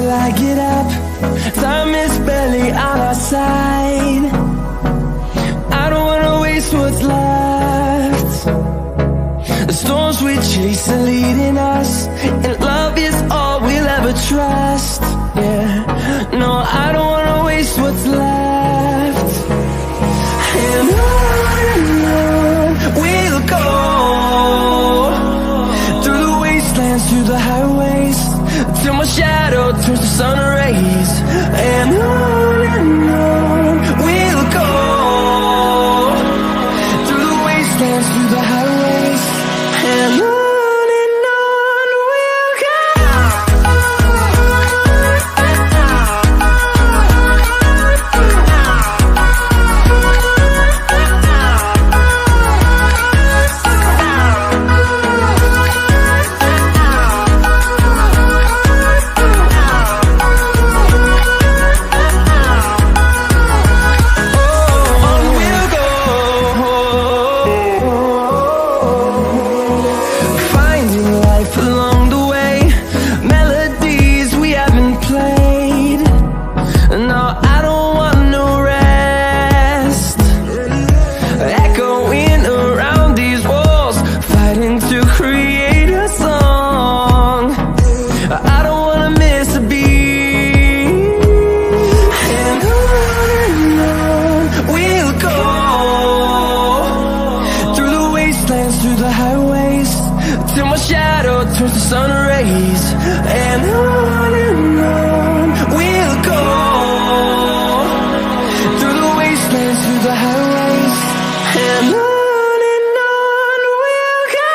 till I get up. Time is barely on our side. I don't wanna waste what's left. The storms we chase are leading us, and love is all we'll ever trust. Yeah, no, I don't wanna waste what's left. And on we'll go, through the wastelands, through the highways, till my shadow turns to sun rays. And on we'll go, through the wastelands, through the highways, and on we'll go. Turns to sun rays, and on we'll go, through the wastelands, through the highways, and on we'll go.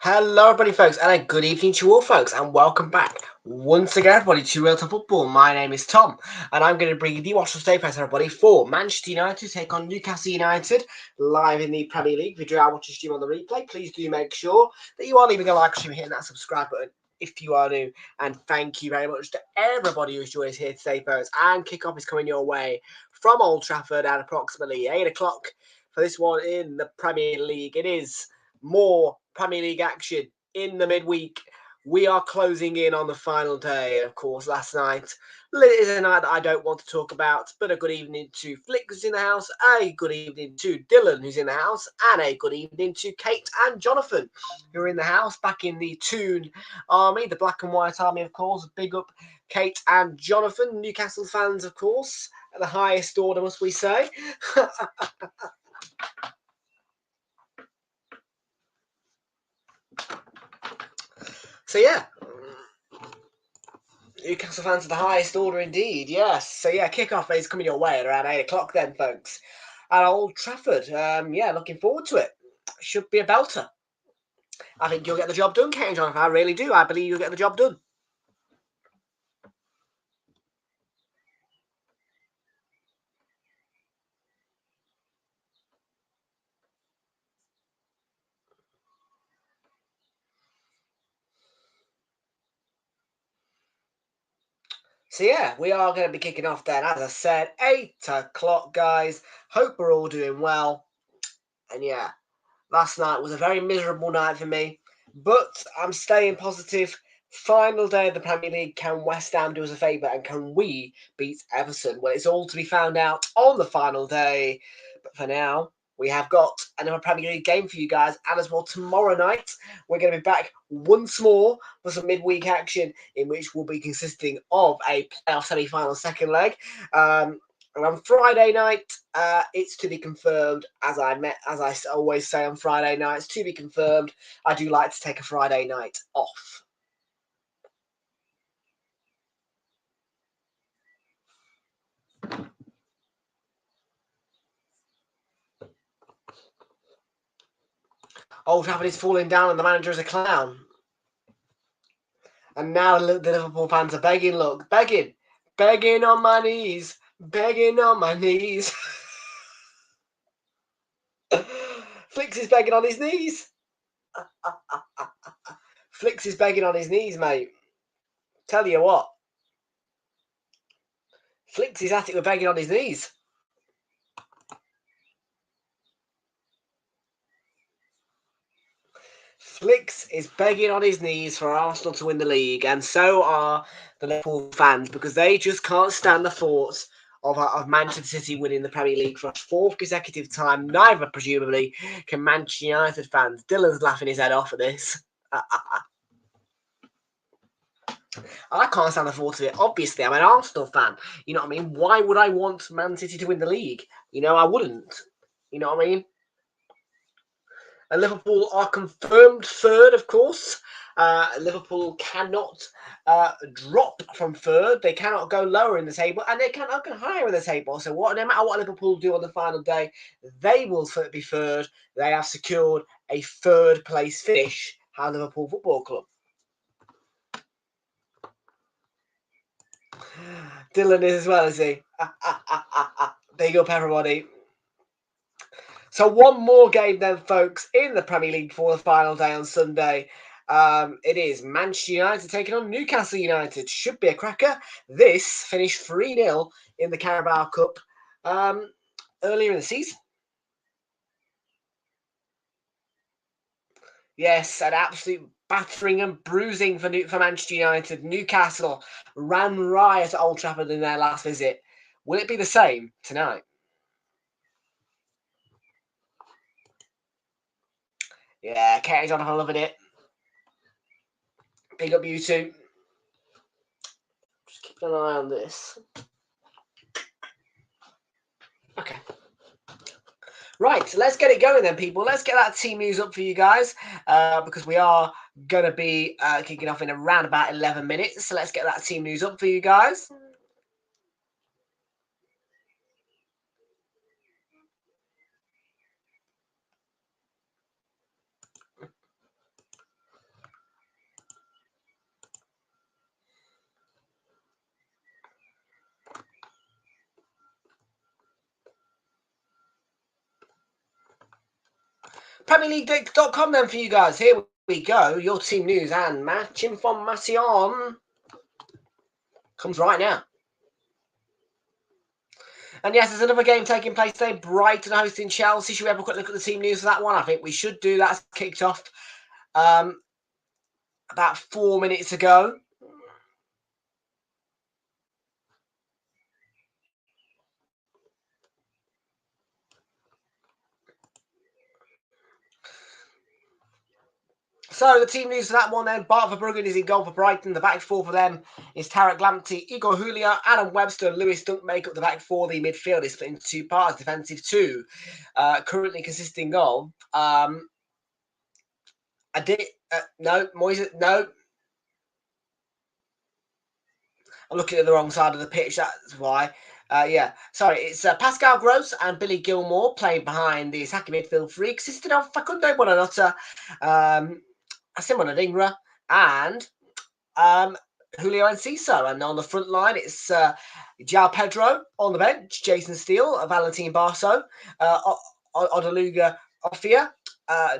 Hello everybody folks, and a good evening to you all folks, and welcome back once again everybody to Realltom Football. My name is Tom, and I'm going to bring you the watch of stay pass everybody for Manchester United take on Newcastle United live in the Premier League. If you do watch the stream on the replay, please do make sure that you are leaving a like stream, hitting that subscribe button if you are new, and thank you very much to everybody who's joined us here today folks. And kickoff is coming your way from Old Trafford at approximately 8 o'clock for this one in the Premier League. It is more Premier League action in the midweek. We are closing in on the final day. Of course, last night is a night that I don't want to talk about, but a good evening to Flick who's in the house, a good evening to Dylan who's in the house, and a good evening to Kate and Jonathan who are in the house, back in the Toon Army, the Black and White Army, of course. Big up Kate and Jonathan, Newcastle fans, of course, at the highest order, must we say. So yeah, Newcastle fans of the highest order indeed. Yes. So yeah, kickoff is coming your way at around 8 o'clock then, folks, at Old Trafford. Yeah, looking forward to it. Should be a belter. I think you'll get the job done, Kate and Jonathan. I really do. I believe you'll get the job done. So yeah, we are going to be kicking off then, as I said, 8 o'clock, guys. Hope we're all doing well. And yeah, last night was a very miserable night for me, but I'm staying positive. Final day of the Premier League. Can West Ham do us a favour and can we beat Everton? Well, it's all to be found out on the final day. But for now, we have got another Premier League game for you guys. And as well, tomorrow night, we're going to be back once more for some midweek action, in which will be consisting of a playoff semi-final second leg. And on Friday night, it's to be confirmed. As I always say on Friday nights, to be confirmed. I do like to take a Friday night off. Old Trafford is falling down, and the manager is a clown. And now the Liverpool fans are begging. Look, begging on my knees, begging on my knees. Flicks is begging on his knees. Flicks is begging on his knees, mate. Tell you what. Flicks is at it with begging on his knees. Flicks is begging on his knees for Arsenal to win the league, and so are the Liverpool fans, because they just can't stand the thoughts of Manchester City winning the Premier League for a fourth consecutive time. Neither, presumably, can Manchester United fans. Dylan's laughing his head off at this. I can't stand the thought of it. Obviously, I'm an Arsenal fan. You know what I mean? Why would I want Man City to win the league? You know, I wouldn't. You know what I mean? And Liverpool are confirmed third, of course. Liverpool cannot drop from third. They cannot go lower in the table, and they cannot go higher in the table. So no matter what Liverpool do on the final day, they will be third. They have secured a third place finish at Liverpool Football Club. Dylan is as well, is he? Big up, everybody. So one more game then, folks, in the Premier League for the final day on Sunday. It is Manchester United taking on Newcastle United. Should be a cracker. This finished 3-0 in the Carabao Cup earlier in the season. Yes, an absolute battering and bruising for Manchester United. Newcastle ran riot at Old Trafford in their last visit. Will it be the same tonight? Yeah, Katie Jonathan loving it. Big up you two. Just keep an eye on this. Okay. Right, so let's get it going then, people. Let's get that team news up for you guys, because we are going to be kicking off in around about 11 minutes. So let's get that team news up for you guys. PremierLeague.com then for you guys. Here we go. Your team news and match information comes right now. And yes, there's another game taking place today. Brighton hosting Chelsea. Should we have a quick look at the team news for that one? I think we should do. That's kicked off about 4 minutes ago. So the team news for that one then. Bart Verbruggen is in goal for Brighton. The back four for them is Tarek Lamptey, Igor Julia, Adam Webster, and Lewis Dunk make up the back four. The midfield is split into two parts, defensive two, currently consisting of no, Moise, no, I'm looking at the wrong side of the pitch. That's why. Yeah, sorry. It's Pascal Gross and Billy Gilmore playing behind the attacking midfield three, consisted of Facundo Buonanotte, Simon Adingra, and Julio Enciso. And on the front line, it's João Pedro on the bench, Jason Steele, Valentin Barso, Odeluga Ofia,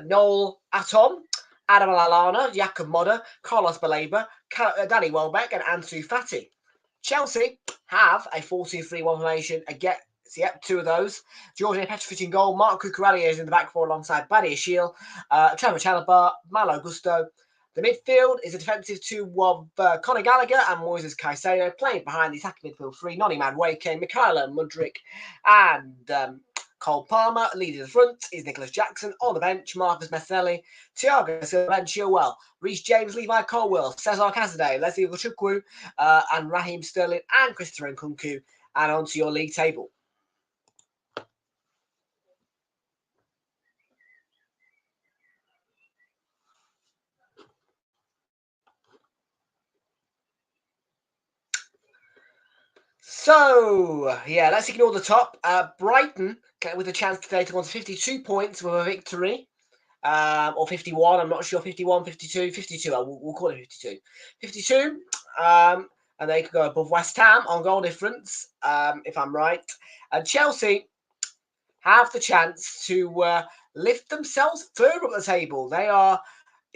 Noel Atom, Adam Lallana, Jakob Modder, Carlos Baleba, Danny Welbeck, and Ansu Fati. Chelsea have a 4-2-3-1 formation again. Yep, two of those. Georgian Petrovic in goal. Mark Cucurella is in the back four alongside Badia Shield, Trevor Chalobah, Malo Gusto. The midfield is a defensive two of Conor Gallagher and Moises Caicedo, playing behind the attacking midfield three, Noni Madueke, Mikhailo Mudryk, and Cole Palmer. Leading the front is Nicholas Jackson. On the bench, Marcus Messinelli, Thiago Silva, Ben Chilwell, Reece James, Levi Colwill, Cesar Casadei, Leslie Ugochukwu, and Raheem Sterling and Christopher Nkunku. And onto your league table. So, yeah, let's ignore the top. Brighton with a chance today to go on to 52 points with a victory. Or 51, I'm not sure, 51, 52, 52, we'll call it 52. 52, and they could go above West Ham on goal difference, if I'm right. And Chelsea have the chance to lift themselves further up the table. They are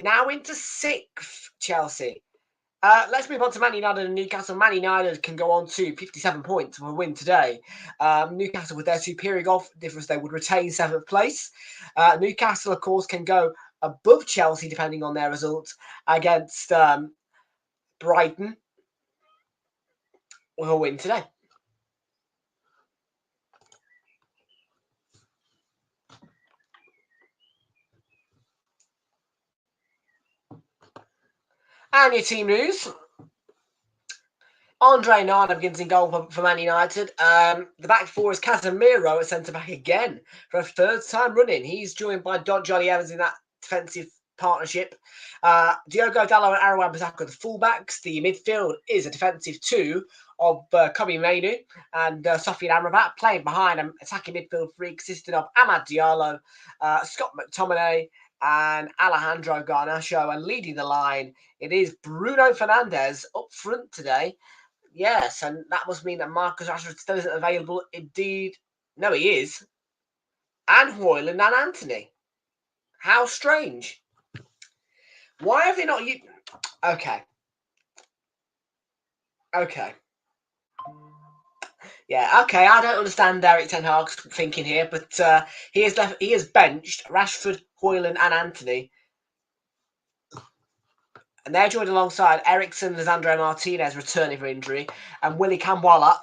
now into 6th, Chelsea. Let's move on to Man United and Newcastle. Man United can go on to 57 points with a win today. Newcastle, with their superior goal difference, they would retain 7th place. Newcastle, of course, can go above Chelsea depending on their results against Brighton with a win today. And your team news. Andre Nana begins in goal for Man United. The back four is Casemiro at centre-back again for a 3rd time running. He's joined by Johnny Evans in that defensive partnership. Diogo Dalot and Aaron Wan-Bissaka, the fullbacks. The midfield is a defensive two of Kobe Mainu and Sofiane Amrabat, playing behind an attacking midfield three consisting of Amad Diallo, Scott McTominay, and Alejandro Garnacho. And leading the line, it is Bruno Fernandes up front today. Yes, and that must mean that Marcus Rashford still isn't available. Indeed, no, he is. And Højlund and Anthony. How strange. Why have they not used... Okay. Yeah, okay, I don't understand Eric Ten Hag's thinking here, but he has benched Rashford, Højlund and Anthony. And they're joined alongside Ericsson and Lisandro Martinez returning for injury, and Willie Kamwala,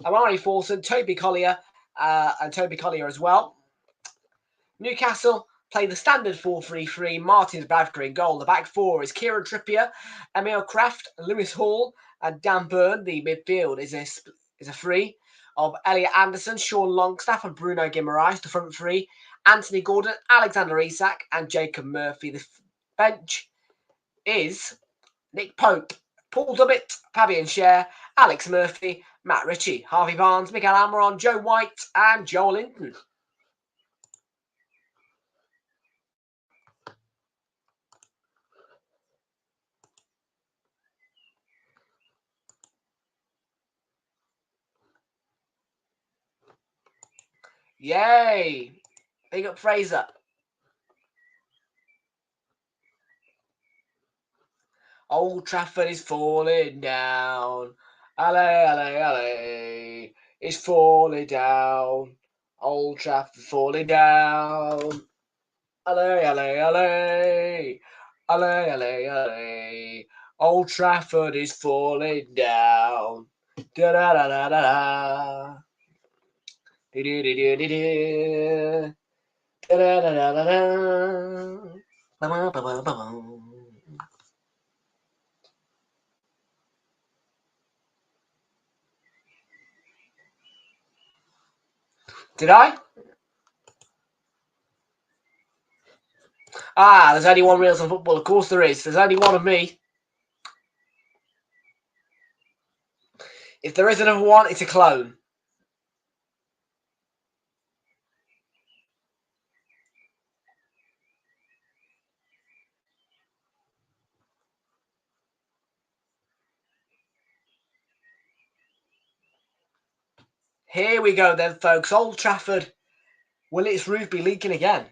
Amari Forson, Toby Collier, and Toby Collier as well. Newcastle play the standard 4-3-3, Martins Bradford in goal. The back four is Kieran Trippier, Emil Kraft, Lewis Hall, and Dan Burn. The midfield is a three of Elliot Anderson, Sean Longstaff, and Bruno Guimaraes. The front three, Anthony Gordon, Alexander Isak, and Jacob Murphy. The bench is Nick Pope, Paul Dummett, Fabian Schär, Alex Murphy, Matt Ritchie, Harvey Barnes, Miguel Almiron, Joe White, and Joel Linton. Yay! Big up Fraser. Old Trafford is falling down. Alley, it's falling down. Old Trafford falling down. Alley. Old Trafford is falling down. Da da da da da da. Da da da da da. Da da da da da. Ba ba ba ba ba. Did I? There's only one Realltom Football. Of course there is. There's only one of me. If there is another one, it's a clone. Here we go then, folks. Old Trafford. Will its roof be leaking again?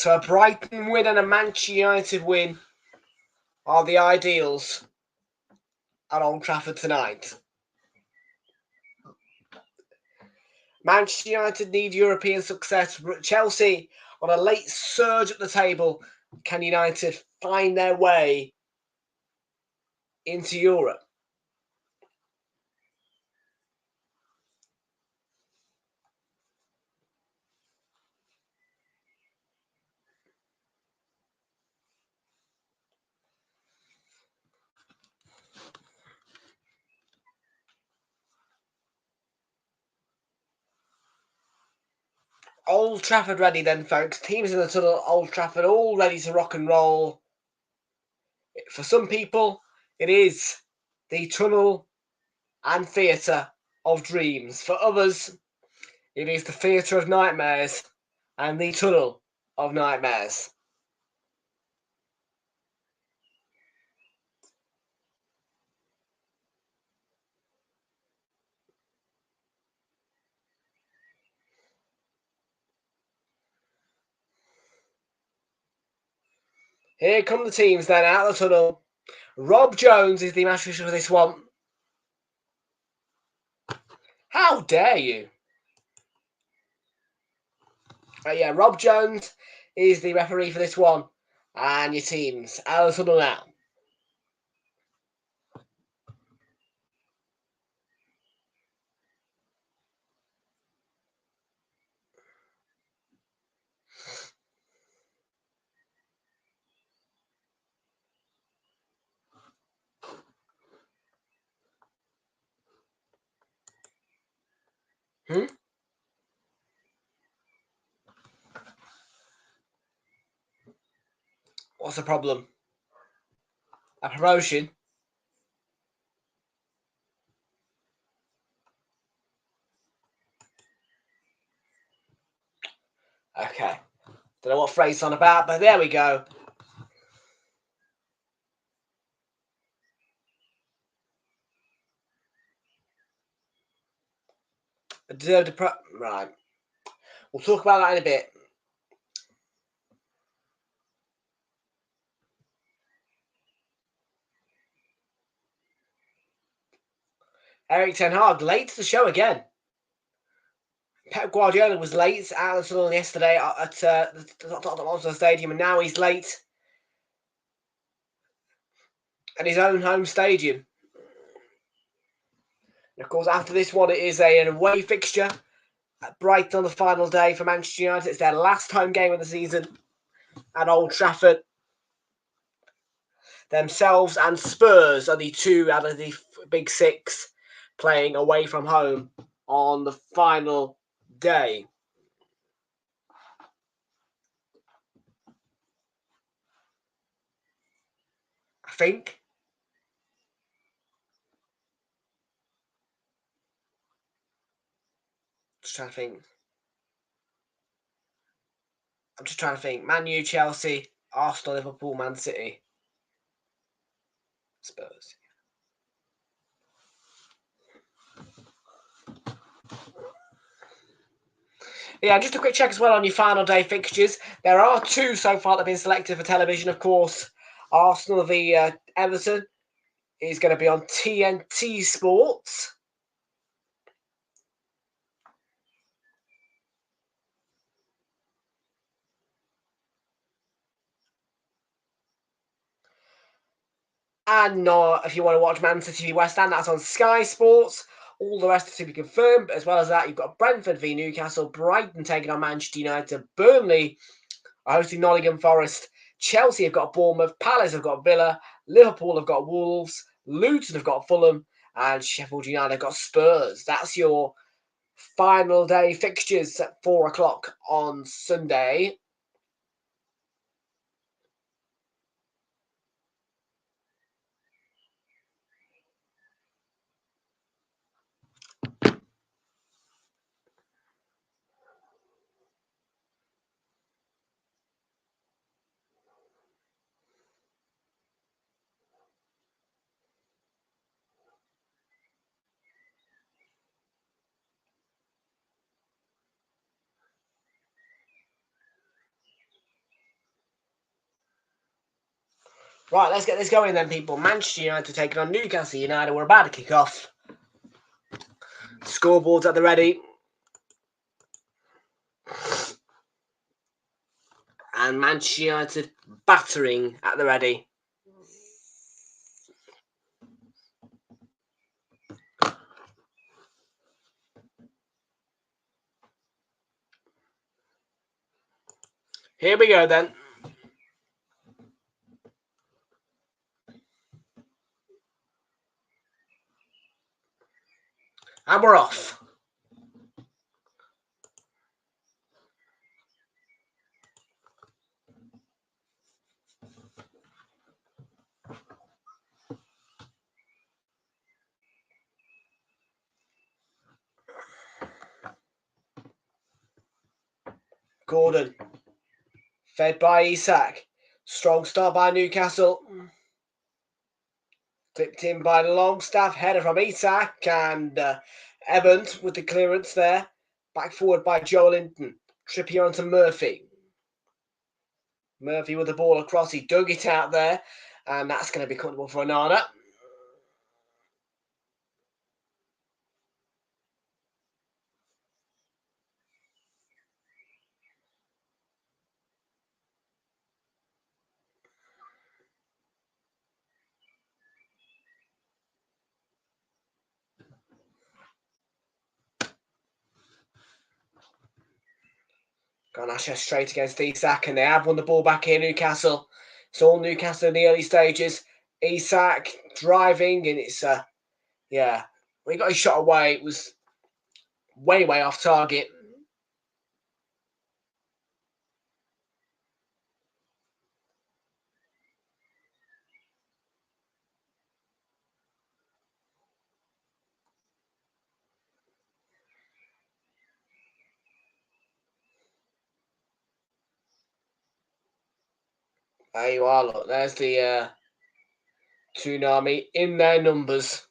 So a Brighton win and a Manchester United win are the ideals at Old Trafford tonight. Manchester United need European success. Chelsea on a late surge at the table. Can United find their way into Europe? Old Trafford ready then, folks. Teams in the tunnel, Old Trafford all ready to rock and roll. For some people, it is the tunnel and theatre of dreams. For others, it is the theatre of nightmares and the tunnel of nightmares. Here come the teams then out of the tunnel. Rob Jones is the match official for this one. How dare you? Yeah, Rob Jones is the referee for this one. And your teams out of the tunnel now. What's the problem? A promotion? Okay. Don't know what phrase it's on about, but there we go. Right. We'll talk about that in a bit. Eric Ten Hag late to the show again. Pep Guardiola was late out of the tunnel yesterday at the Stadium, and now he's late at his own home stadium. And of course, after this one, it is an away fixture at Brighton on the final day for Manchester United. It's their last home game of the season at Old Trafford. Themselves and Spurs are the two out of the big six playing away from home on the final day. I think. Just trying to think. I'm just trying to think. Man U, Chelsea, Arsenal, Liverpool, Man City, Spurs. Yeah, just a quick check as well on your final day fixtures. There are two so far that have been selected for television, of course. Arsenal v Everton is going to be on TNT Sports. And if you want to watch Man City v West Ham, that's on Sky Sports. All the rest is to be confirmed. As well as that, you've got Brentford v Newcastle, Brighton taking on Manchester United, Burnley hosting Nottingham Forest. Chelsea have got Bournemouth. Palace have got Villa. Liverpool have got Wolves. Luton have got Fulham. And Sheffield United have got Spurs. That's your final day fixtures at 4 o'clock on Sunday. Right, let's get this going then, people. Manchester United taking on Newcastle United. We're about to kick off. Scoreboards at the ready. And Manchester United battering at the ready. Here we go then. And we're off. Gordon. Fed by Isak. Strong start by Newcastle. Clipped in by Longstaff. Header from Isak. And Evans with the clearance there. Back forward by Joel Linton. Trippier onto Murphy. Murphy with the ball across. He dug it out there. And that's going to be comfortable for Onana. Garnacho straight against Isak, and they have won the ball back here, Newcastle. It's all Newcastle in the early stages. Isak driving, and it's, yeah, when he got his shot away, it was way off target. There you are, look, there's the tsunami in their numbers.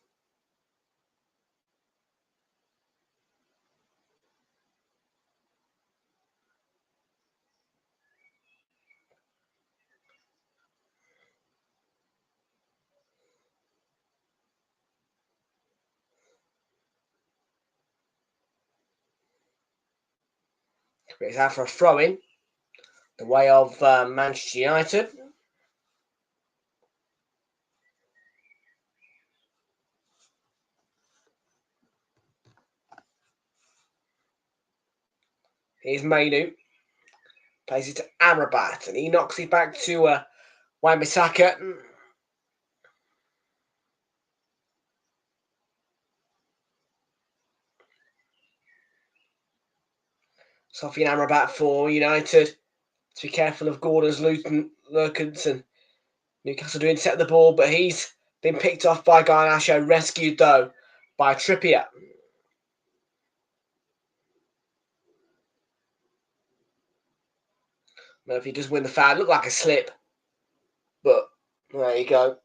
It's out for a throw-in, the way of Manchester United. Here's Mainu. Plays it to Amrabat, and he knocks it back to Wan-Bissaka. Sophie and Amrabat for United. To be careful of Gordon's Lurkins, and Newcastle doing set the ball, but he's been picked off by Garnacho, rescued though by Trippier. Murphy does win the foul. Looked like a slip, but there you go.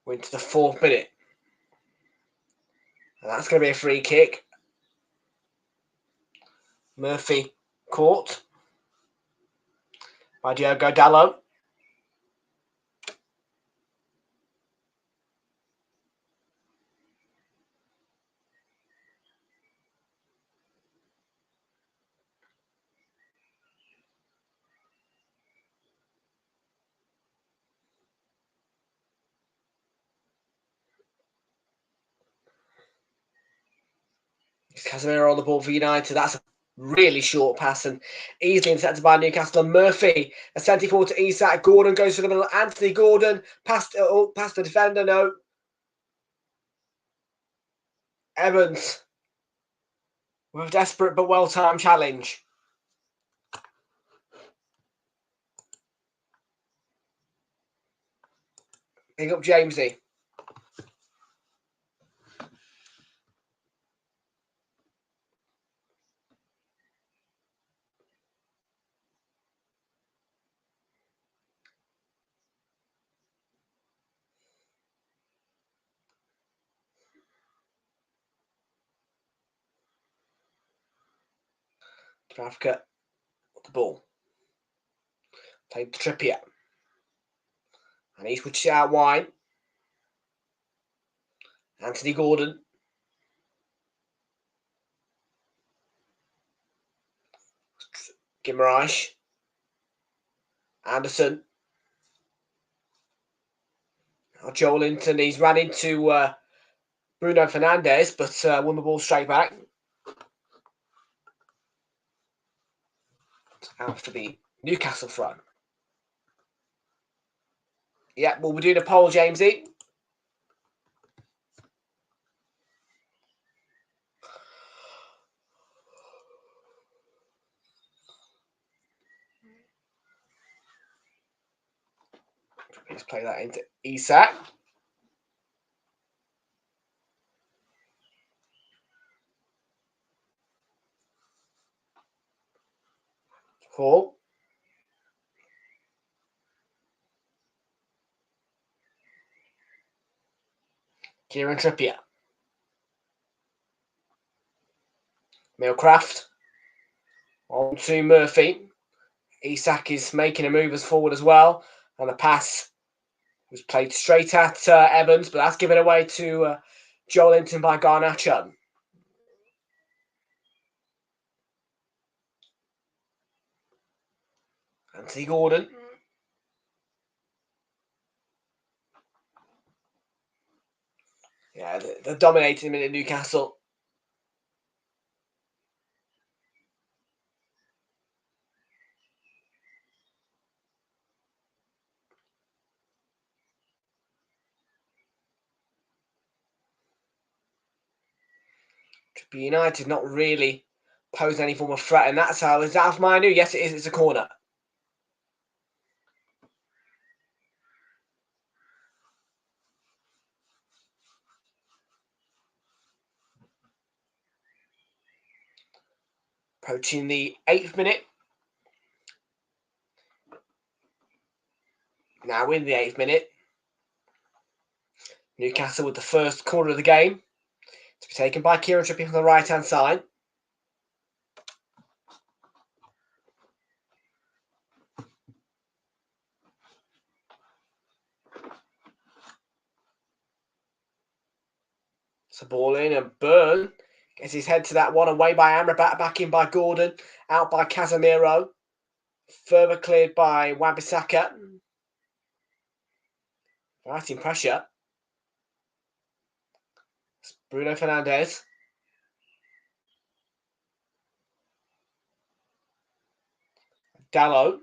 We're into the 4th minute. And that's going to be a free kick. Murphy caught by Diogo Dalot. Casemiro on the ball for United. That's a really short pass and easily intercepted by Newcastle. And Murphy, a 74 to Isak. Gordon goes for the middle. Anthony Gordon past the defender. No. Evans with a desperate but well-timed challenge. Pick up Jamesy. Africa with the ball. Played to Trippier. And he switches out wide. Anthony Gordon. Guimaraes. Anderson. Now Joelinton, he's ran into Bruno Fernandes, but won the ball straight back. After the Newcastle front. Yeah, well, we're doing a poll, Jamesy. Let's play that into Isak. Hall. Kieran Trippier. Millcraft. On to Murphy. Isak is making a move as forward as well. And the pass was played straight at Evans, but that's given away to Joelinton by Garnacho. Anthony Gordon. Yeah, they're dominating him in Newcastle. United not really pose any form of threat, and that's how. Is that Manu? Yes, it is. It's a corner. Approaching the 8th minute. Now in the 8th minute. Newcastle with the first corner of the game. To be taken by Kieran Trippier from the right-hand side. So ball in and Burn gets his head to that one, away by Amrabat, back in by Gordon, out by Casemiro. Further cleared by Wan-Bissaka. Fighting pressure. Bruno Fernandes. Dalot.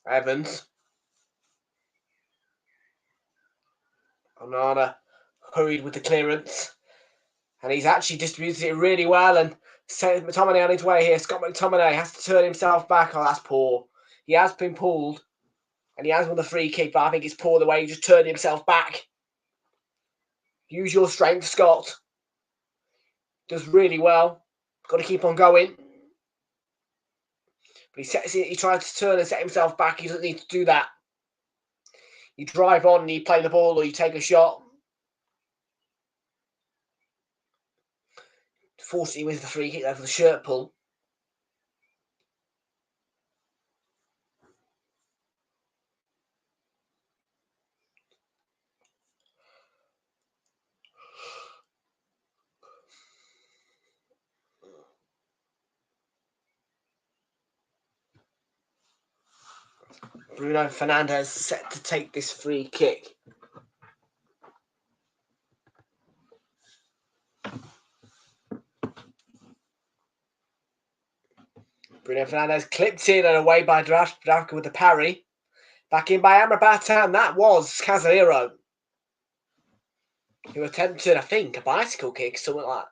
Evans. Onana hurried with the clearance. And he's actually distributed it really well and sent McTominay on his way here. Scott McTominay has to turn himself back. Oh, that's poor. He has been pulled. And he has won the free kick, but I think it's poor the way he just turned himself back. Use your strength, Scott. Does really well. Got to keep on going. But he tried to turn and set himself back. He doesn't need to do that. You drive on and you play the ball or you take a shot. Fortunately, with the free kick there for the shirt pull. Bruno Fernandes set to take this free kick. Bruno Fernandes clipped in and away by Dubravka with the parry. Back in by Amrabat, and that was Casemiro, who attempted, I think, a bicycle kick, something like that.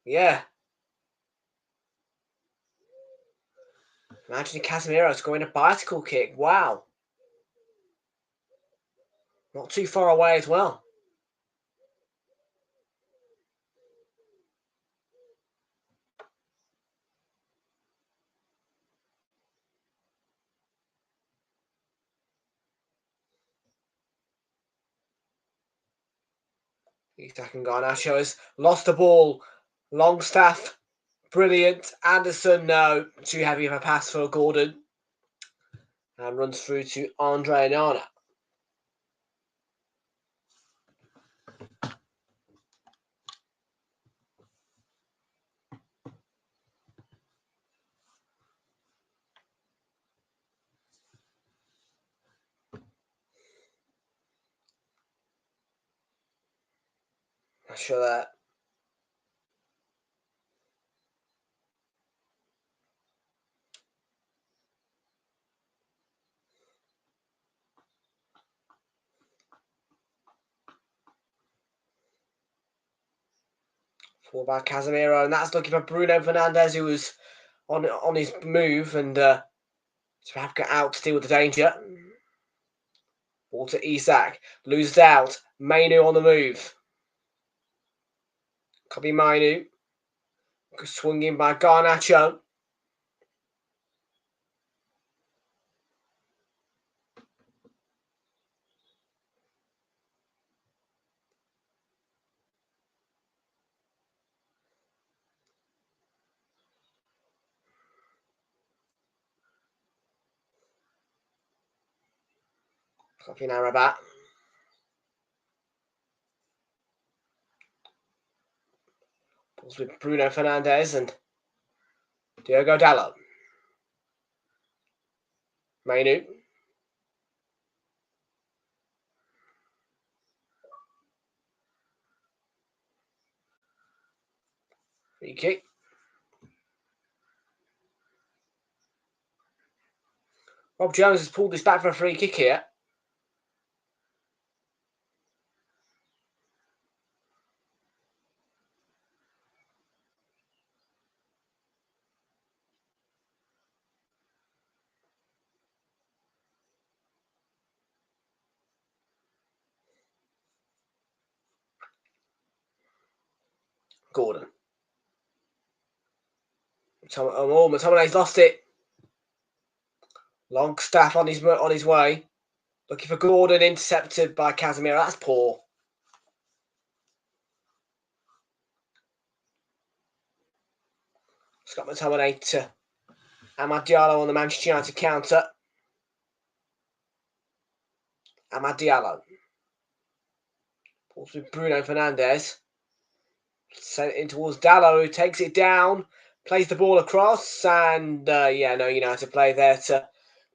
Yeah. Imagine Casemiro scoring a bicycle kick. Wow. Not too far away as well. Isak and Garnacho has lost the ball. Longstaff, brilliant. Anderson, no. Too heavy of a pass for Gordon. And runs through to Andre Onana. Not sure that. Full by Casemiro, and that's looking for Bruno Fernandes, who was on his move, and Dubravka out to deal with the danger. Ball to Isak, loses out. Mainu on the move. Could be Mainu. Swung in by Garnacho. Copy Amrabat. Balls with Bruno Fernandes and Diogo Dalot. Mainu. Free kick. Rob Jones has pulled this back for a free kick here. Gordon. McTominay's lost it. Longstaff on his way. Looking for Gordon, intercepted by Casemiro. That's poor. Scott McTominay to Amad Diallo on the Manchester United counter. Amad Diallo. Balls with Bruno Fernandes. Sent it in towards Dallo, who takes it down. Plays the ball across. And, no United play there to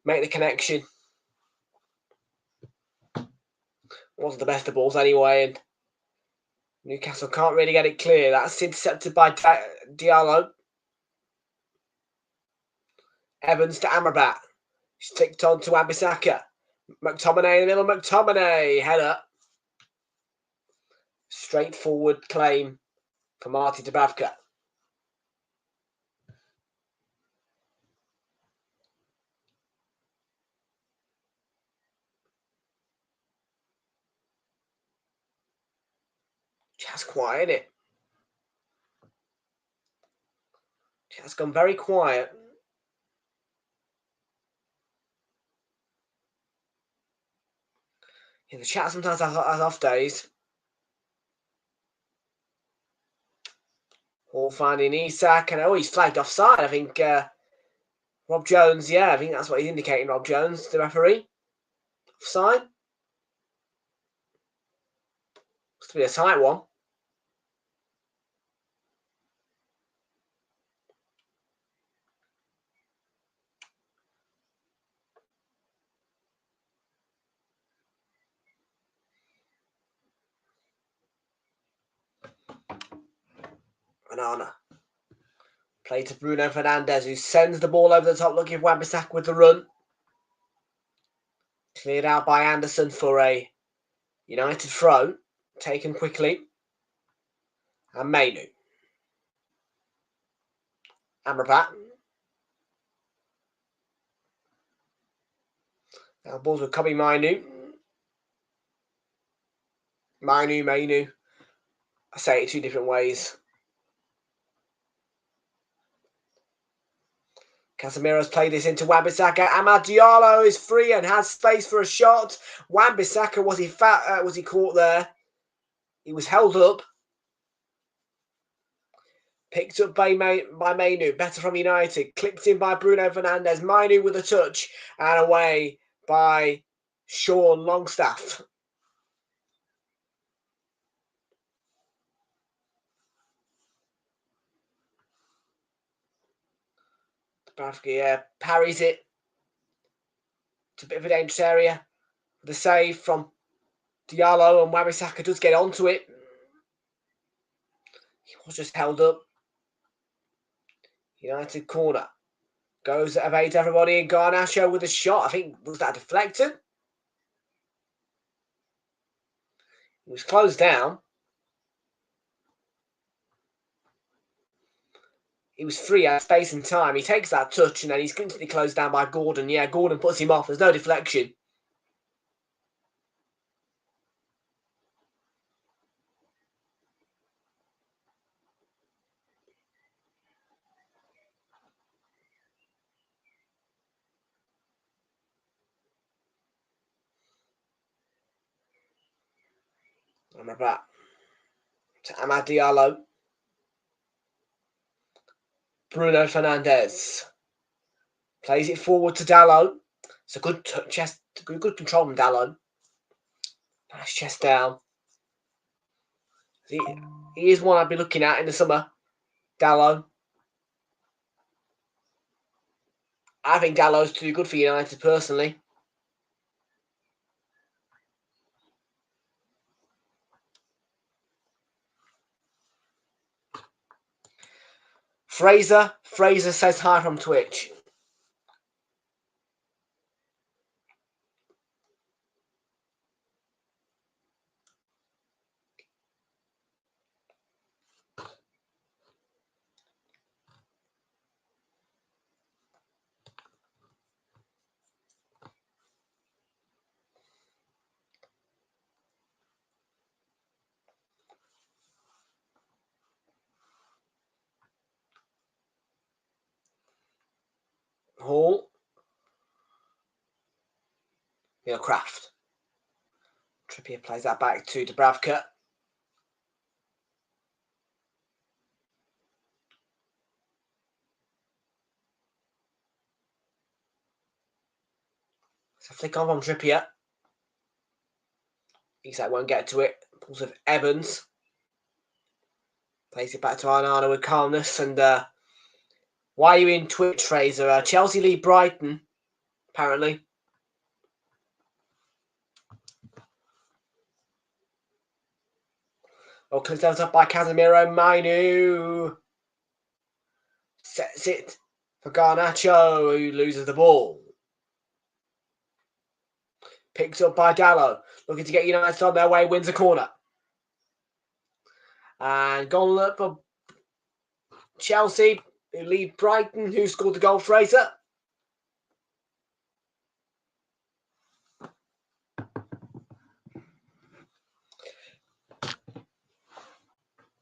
make the connection. Wasn't the best of balls anyway. And Newcastle can't really get it clear. That's intercepted by Diallo. Evans to Amrabat. Sticked on to Ambisaka. McTominay in the middle. McTominay. Header. Straightforward claim for Martin Dubravka. Chat's quiet, isn't it? Chat's gone very quiet. Yeah, the chat sometimes has off days. All finding Isak, and he's flagged offside. I think Rob Jones, I think that's what he's indicating, Rob Jones, the referee. Offside. Must be a tight one. Onana. Play to Bruno Fernandes, who sends the ball over the top, looking for Wan-Bissaka with the run. Cleared out by Anderson for a United throw. Taken quickly. And Mainu. Amrabat. Now balls with Kobe Mainu. Mainu. I say it 2 different ways. Casemiro's played this into Wan-Bissaka. Amad Diallo is free and has space for a shot. Wan-Bissaka, was he caught there? He was held up. Picked up by Mainu. Better from United. Clipped in by Bruno Fernandes. Mainu with a touch. And away by Sean Longstaff. Dubravka parries it. It's a bit of a dangerous area. The save from Diallo, and Wan-Bissaka does get onto it. He was just held up. United corner. Goes at evade everybody, and Garnacho with a shot. I think, was that deflected? It was closed down. He was free at space and time. He takes that touch, and then he's instantly closed down by Gordon. Yeah, Gordon puts him off. There's no deflection. Amrabat to Amad Diallo. Bruno Fernandes plays it forward to Dalot. It's a good chest, good control from Dalot. Nice chest down. He is one I'd be looking at in the summer. Dalot. I think Dalot's too good for United personally. Fraser says hi from Twitch. Hall. Kraft. Trippier plays that back to Dubravka. So flick on from Trippier. Isak won't get to it. Pulls with Evans. Plays it back to Onana with calmness. And why are you in Twitch, Fraser? Chelsea lead Brighton, apparently. Oh, comes down up by Casemiro. Mainu sets it for Garnacho, who loses the ball. Picked up by Dalot. Looking to get United on their way. Wins a corner. And goal up for Chelsea, who lead Brighton. Who scored the goal, Fraser?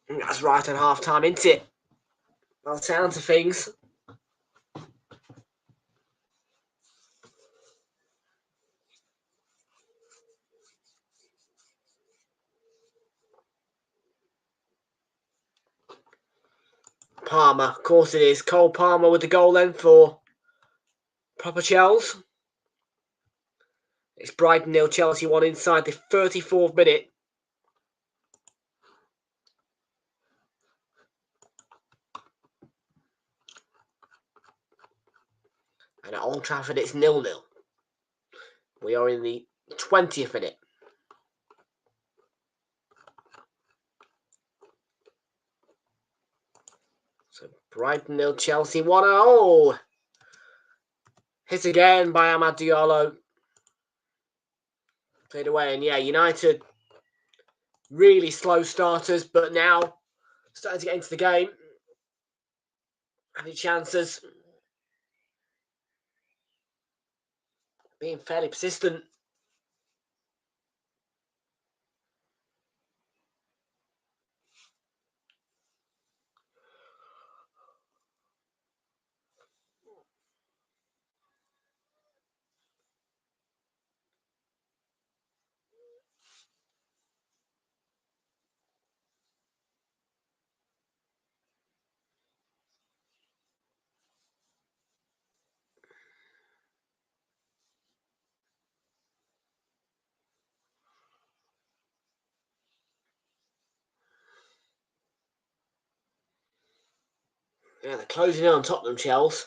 That's right on half-time, isn't it? By the sounds of things. Palmer, of course it is. Cole Palmer with the goal then for Proper Chels. It's Brighton 0, Chelsea 1 inside the 34th minute. And at Old Trafford it's 0-0. We are in the 20th minute. Brighton 0, Chelsea 1. Oh! Hit again by Amad Diallo. Played away. And yeah, United really slow starters, but now starting to get into the game. Any chances? Being fairly persistent. Yeah, they're closing in on Tottenham, Chelsea.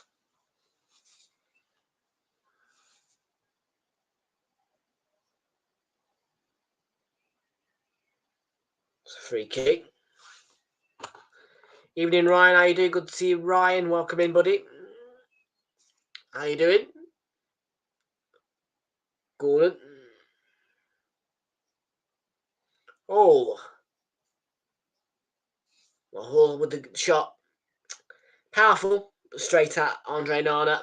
It's a free kick. Evening, Ryan. How you doing? Good to see you, Ryan. Welcome in, buddy. How you doing? Gordon. Oh. Hall with the shot. Powerful. Straight at Andre Nana.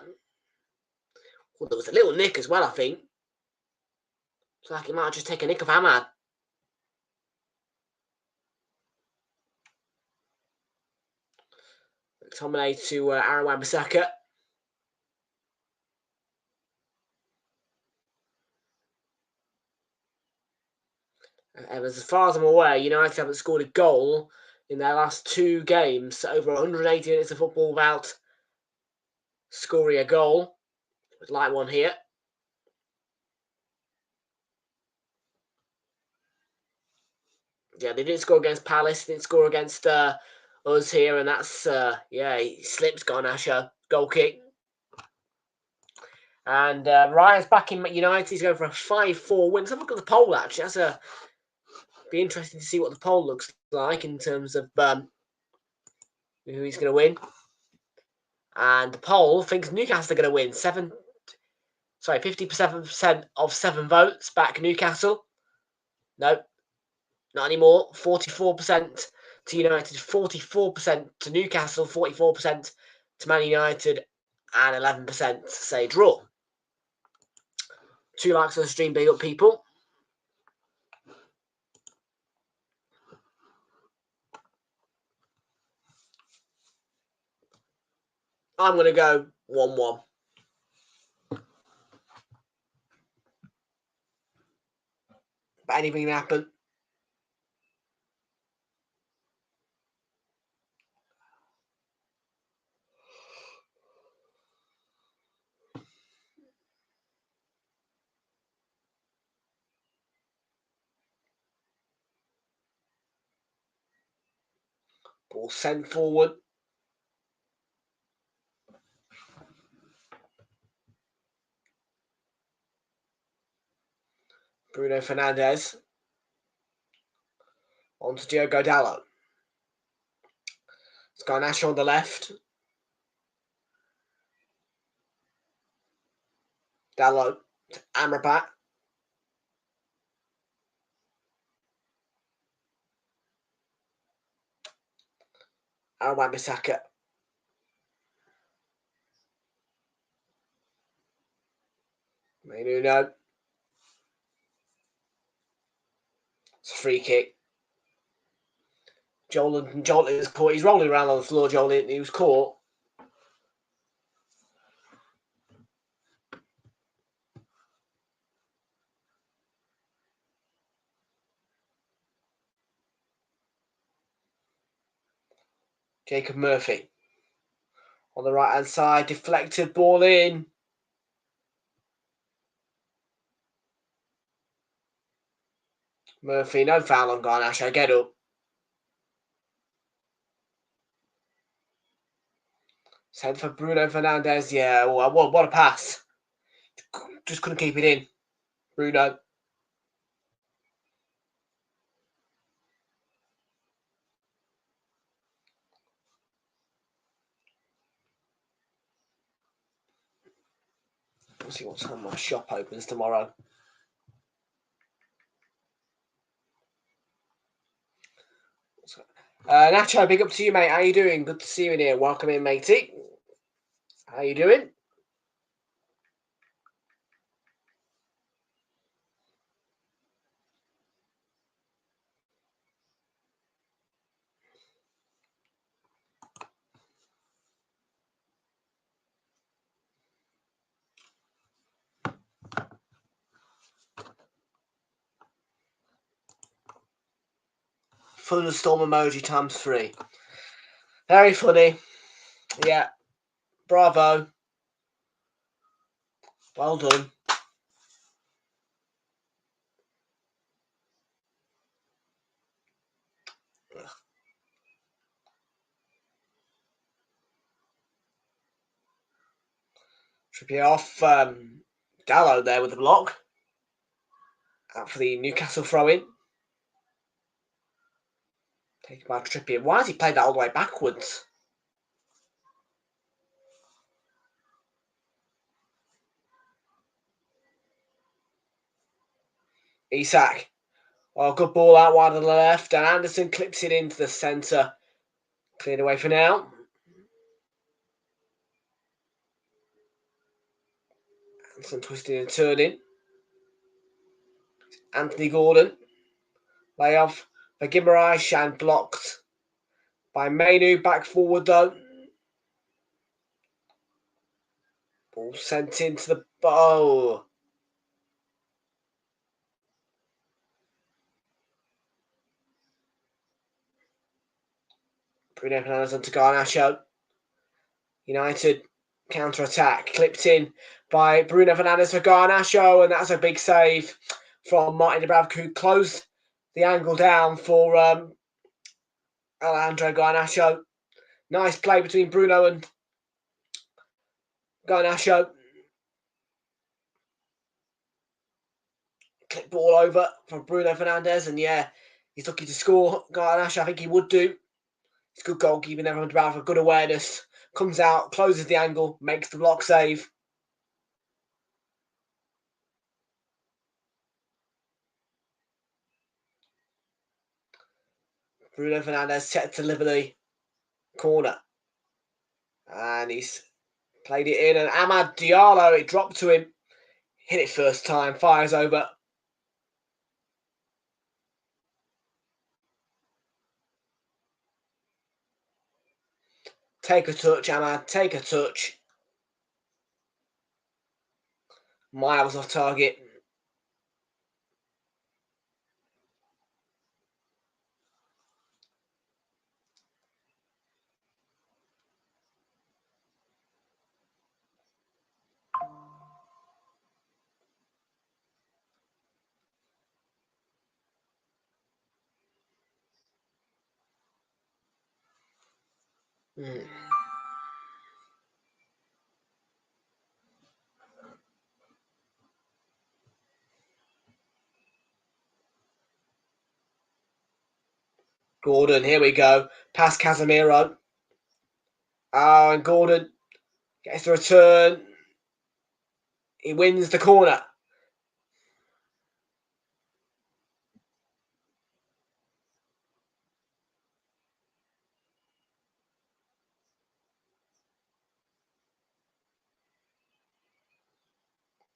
Oh, there was a little nick as well, I think. It's like he might just take a nick of Ahmad. McTominay to Aaron Wan-Bissaka. As far as I'm aware, United haven't scored a goal in their last 2 games. So over 180 minutes of football without scoring a goal. Would like one here. Yeah, they didn't score against Palace. Didn't score against us here, and that's yeah, he slips Garnacho. Goal kick. And Ryan's back in United. He's going for a 5-4 win. Let's have a look at the poll, actually. That's be interesting to see what the poll looks like in terms of who he's going to win. And the poll thinks Newcastle are going to win. 57% of 7 votes back Newcastle. No, not anymore. 44% to United, 44% to Newcastle, 44% to Man United, and 11% say draw. 2 likes on the stream, big up people. I'm going to go 1-1. But anything can happen. Ball sent forward. Bruno Fernandes. On to Diogo Dalot. It's Garnacho on the left. Dalot to Amrabat. Aaron Wan-Bissaka. Nuno. It's a free kick. Joel is caught. He's rolling around on the floor, Joel. He was caught. Jacob Murphy. On the right-hand side, deflected ball in. Murphy, no foul on Garnacho. Get up. Sent for Bruno Fernandes. Yeah, what a pass. Just couldn't keep it in. Bruno. Let's see what time my shop opens tomorrow. Nacho, big up to you, mate. How you doing? Good to see you in here. Welcome in, matey. How you doing? Thunderstorm emoji ×3. Very funny. Yeah. Bravo. Well done. Trippier off Dallo there with the block. Out for the Newcastle throw-in. Taken by Trippier. Why has he played that all the way backwards? Isak. Oh, good ball out wide on the left. And Anderson clips it into the centre. Cleared away for now. Anderson twisting and turning. Anthony Gordon. Layoff for Guimaraes and blocked by Mainu. Back forward though. Ball sent into the bow. Bruno Fernandes onto Garnacho. United counter-attack. Clipped in by Bruno Fernandes for Garnacho, and that's a big save from Martin Dubravka, who closed the angle down for Alejandro Garnacho. Nice play between Bruno and Garnacho. Clip ball over from Bruno Fernandes, and yeah, he's looking to score. Garnacho, I think he would do. It's good goalkeeping there from Dubravka, good awareness. Comes out, closes the angle, makes the block save. Bruno Fernandes set to deliver the corner. And he's played it in, and Amad Diallo, it dropped to him. Hit it first time, fires over. Take a touch, Amad, take a touch. Miles off target. Gordon, here we go. Past Casemiro. Oh, and Gordon gets the return. He wins the corner.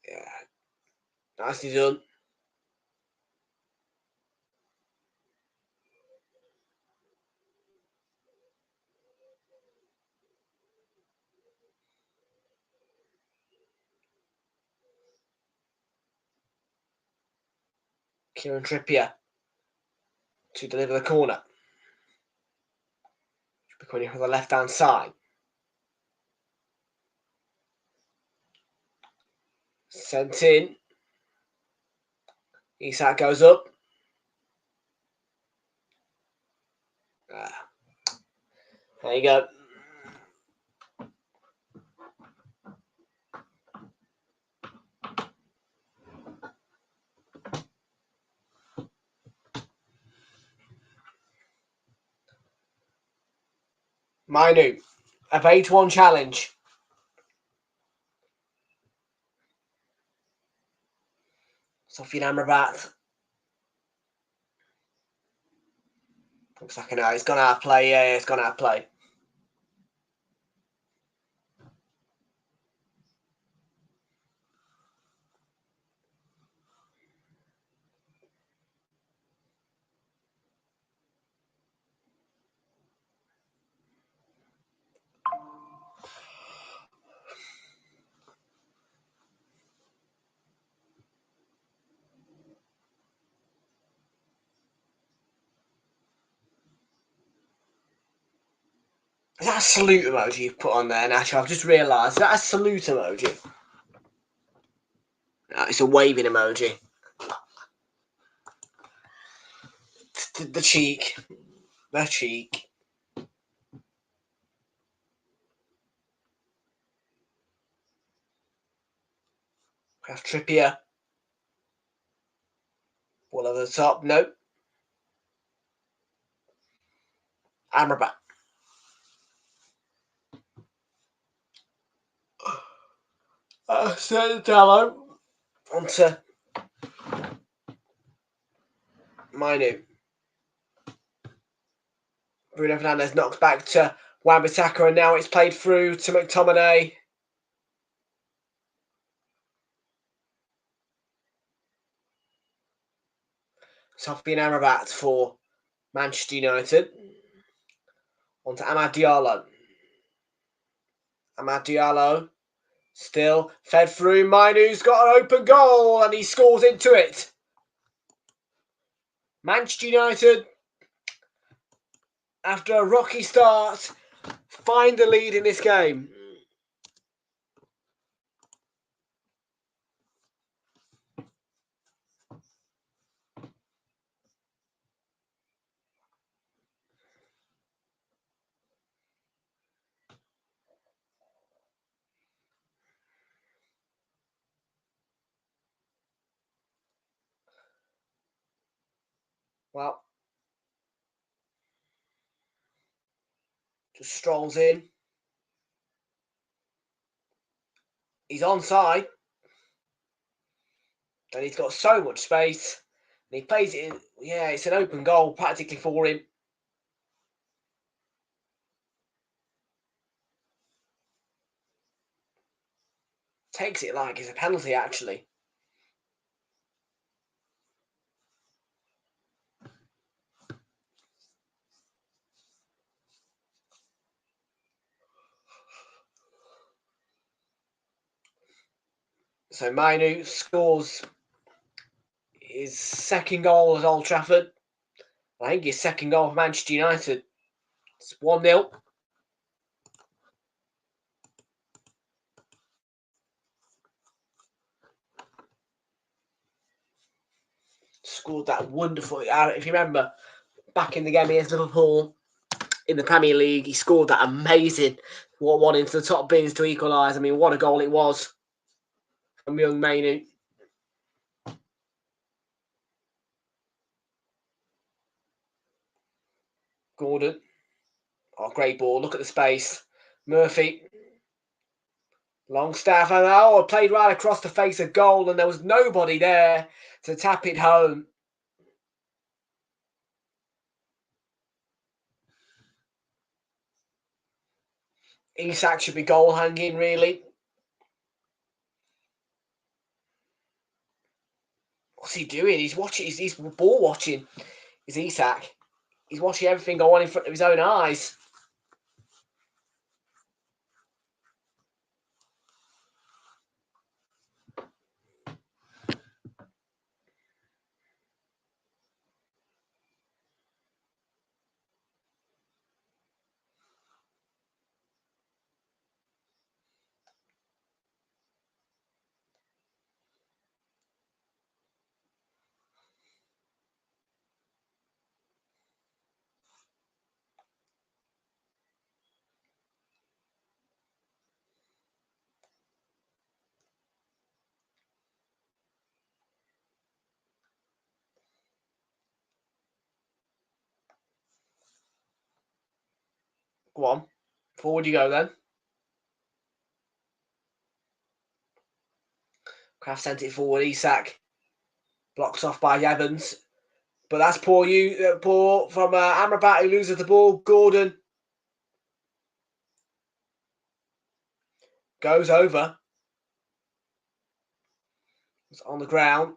Yeah, nicely done. Kieran Trippier to deliver the corner. Coming in from the left-hand side. Sent in. Isak goes up. There you go. Mainu, a 8-1 challenge. Sofian Amrabat. Looks like it's gone out of play. Yeah, it's gone out of play. Is that a salute emoji you've put on there, Nacho? I've just realised. Is that a salute emoji? No, it's a waving emoji. The cheek. The cheek. Have Trippier. Ball over the top. Nope. Amrabat. Dallo. Onto Mainu. Bruno Fernandes knocks back to Wan-Bissaka, and now it's played through to McTominay. Sofian Amrabat for Manchester United. Onto Amad Diallo. Amad Diallo still fed through. Mainu's got an open goal and he scores into it. Manchester United, after a rocky start, find the lead in this game. Well, just strolls in. He's onside. And he's got so much space. And he plays it in. Yeah, it's an open goal practically for him. Takes it like it's a penalty, actually. So Mainu scores his second goal at Old Trafford. I think his second goal for Manchester United. It's 1-0. Scored that wonderful. If you remember, back in the game against Liverpool in the Premier League, he scored that amazing one into the top bins to equalise. I mean, what a goal it was from young Mainu. Gordon. Oh, great ball. Look at the space. Murphy. Longstaff. And it played right across the face of goal, and there was nobody there to tap it home. Isak should be goal hanging, really. What's he doing? He's watching. He's ball watching. Is Isak? He's watching everything go on in front of his own eyes. Go on. Forward you go then. Kraft sent it forward. Isak. Blocked off by Evans. But that's poor from Amrabat, who loses the ball. Gordon goes over. It's on the ground.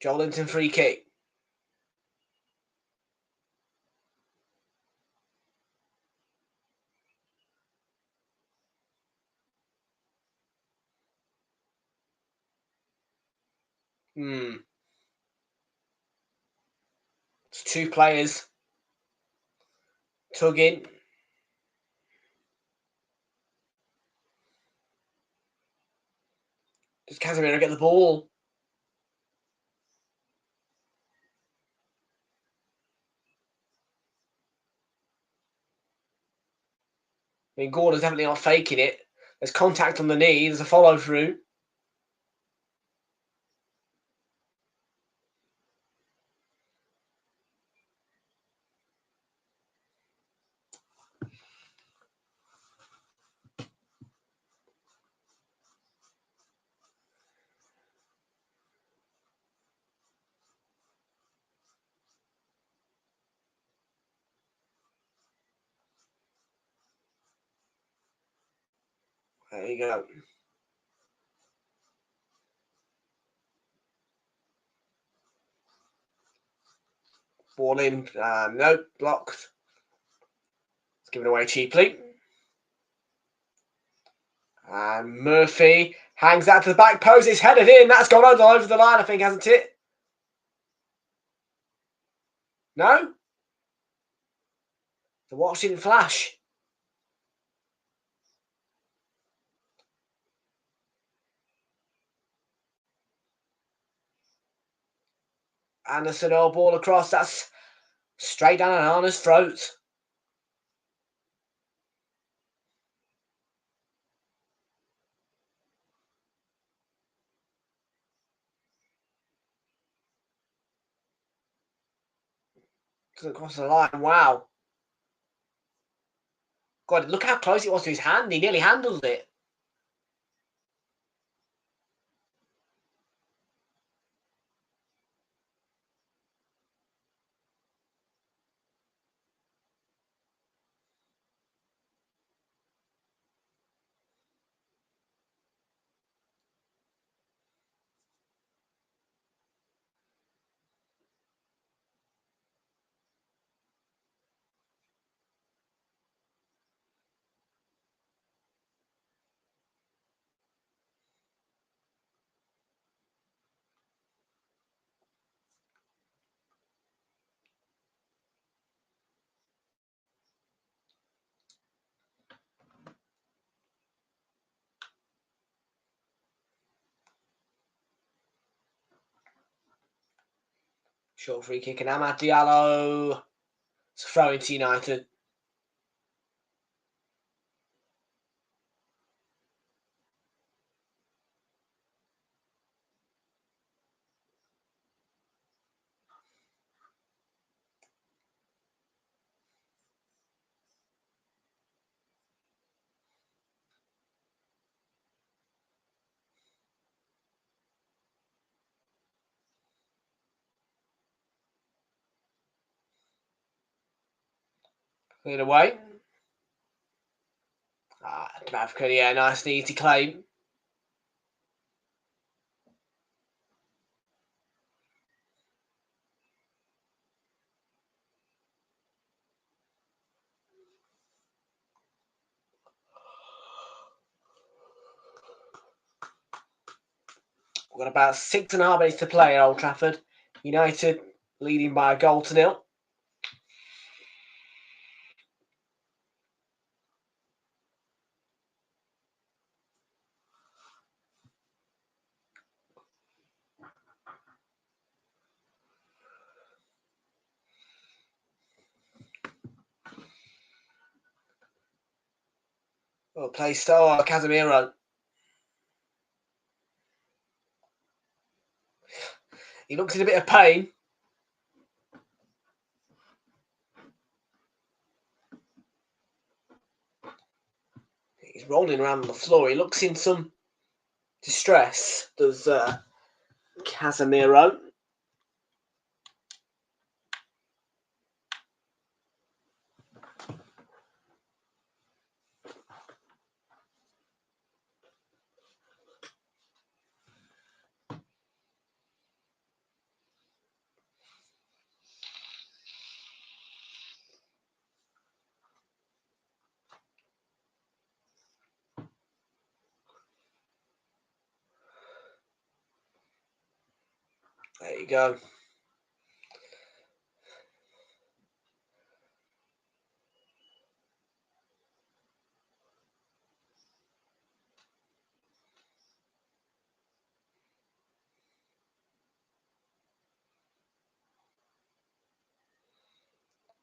Joelinton free kick. It's two players tugging. Does Casemiro get the ball? I mean, Gordon's definitely not faking it. There's contact on the knee. There's a follow through. There you go. Ball in. Nope, blocked. It's given away cheaply. And Murphy hangs out to the back post. It's headed in. That's gone over the line, I think, hasn't it? No? The watch didn't flash. Anderson, all ball across. That's straight down Anana's throat. Doesn't cross the line. Wow. God, look how close it was to his hand. He nearly handled it. Short free kick and Amad Diallo. It's a throw into United. Cleared away. Dubravka, yeah, nice and easy claim. We've got about 6.5 minutes to play at Old Trafford. United leading by a goal to nil. Play star Casemiro. He looks in a bit of pain. He's rolling around on the floor. He looks in some distress. Does Casemiro. There you go.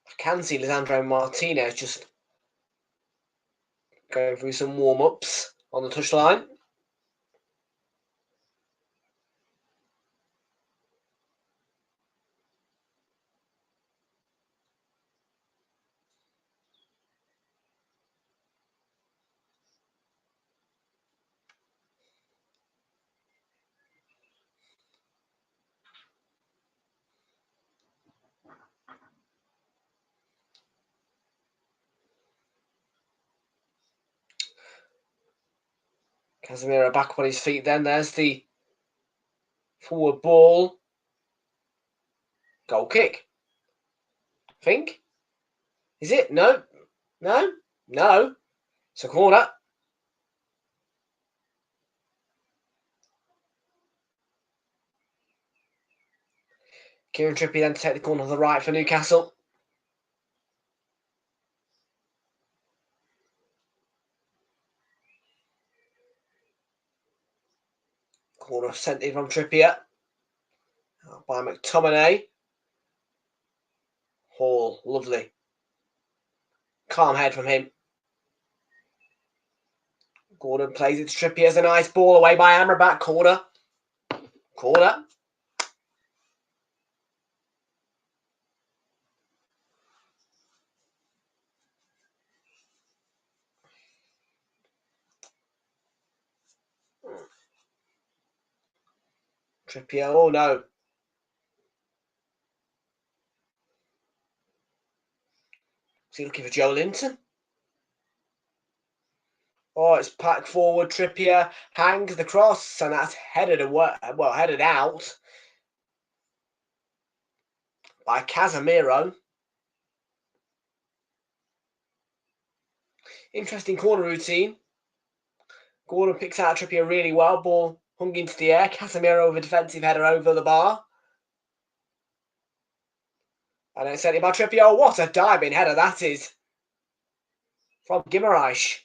I can see Lisandro Martinez just going through some warm-ups on the touchline. Casemiro back up on his feet then. There's the forward ball. Goal kick. I think. Is it? No. No. No. It's a corner. Kieran Trippier then to take the corner to the right for Newcastle. Corner sent in from Trippier. By McTominay. Hall, lovely. Calm head from him. Gordon plays it to Trippier as a nice ball away by Amrabat. Corner. Corner. Trippier, oh no. Is he looking for Joe Linton? Oh, it's packed forward. Trippier hangs the cross, and that's headed away. Well, headed out by Casemiro. Interesting corner routine. Gordon picks out Trippier really well. Ball hung into the air. Casemiro with a defensive header over the bar. And it's sent in by Trippier. Oh, what a diving header that is from Guimaraes.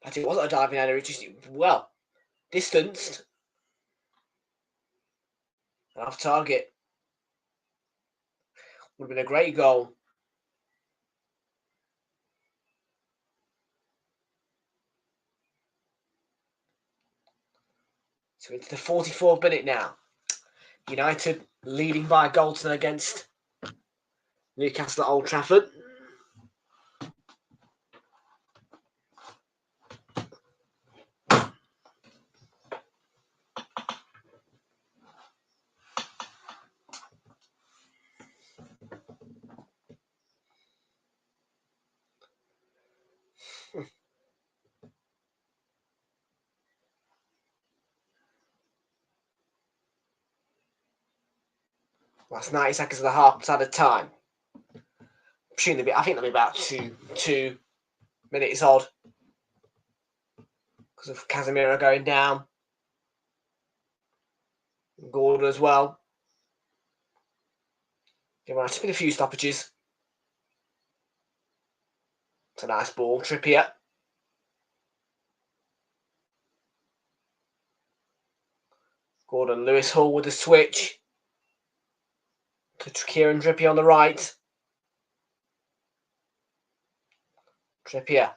But it wasn't a diving header. It just, well, distanced and off target. Would have been a great goal. So into the 44th minute now. United leading by a goal to against Newcastle at Old Trafford. Last 90 seconds of the half added time. I think there'll be about two minutes odd because of Casemiro going down. Gordon as well. There might have been a few stoppages. It's a nice ball. Trippier. Gordon, Lewis Hall with the switch. To Kieran Trippier on the right. Trippier.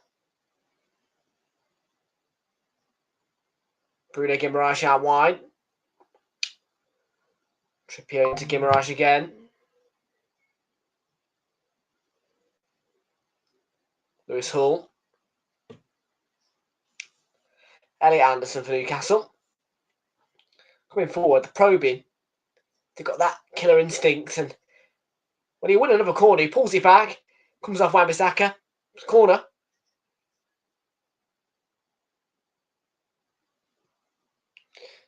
Bruno Guimaraes out wide. Trippier into Guimaraes again. Lewis Hall. Elliot Anderson for Newcastle. Coming forward, the probing. They've got that killer instinct, and when he wins another corner, he pulls it back, comes off Wan-Bissaka. Corner.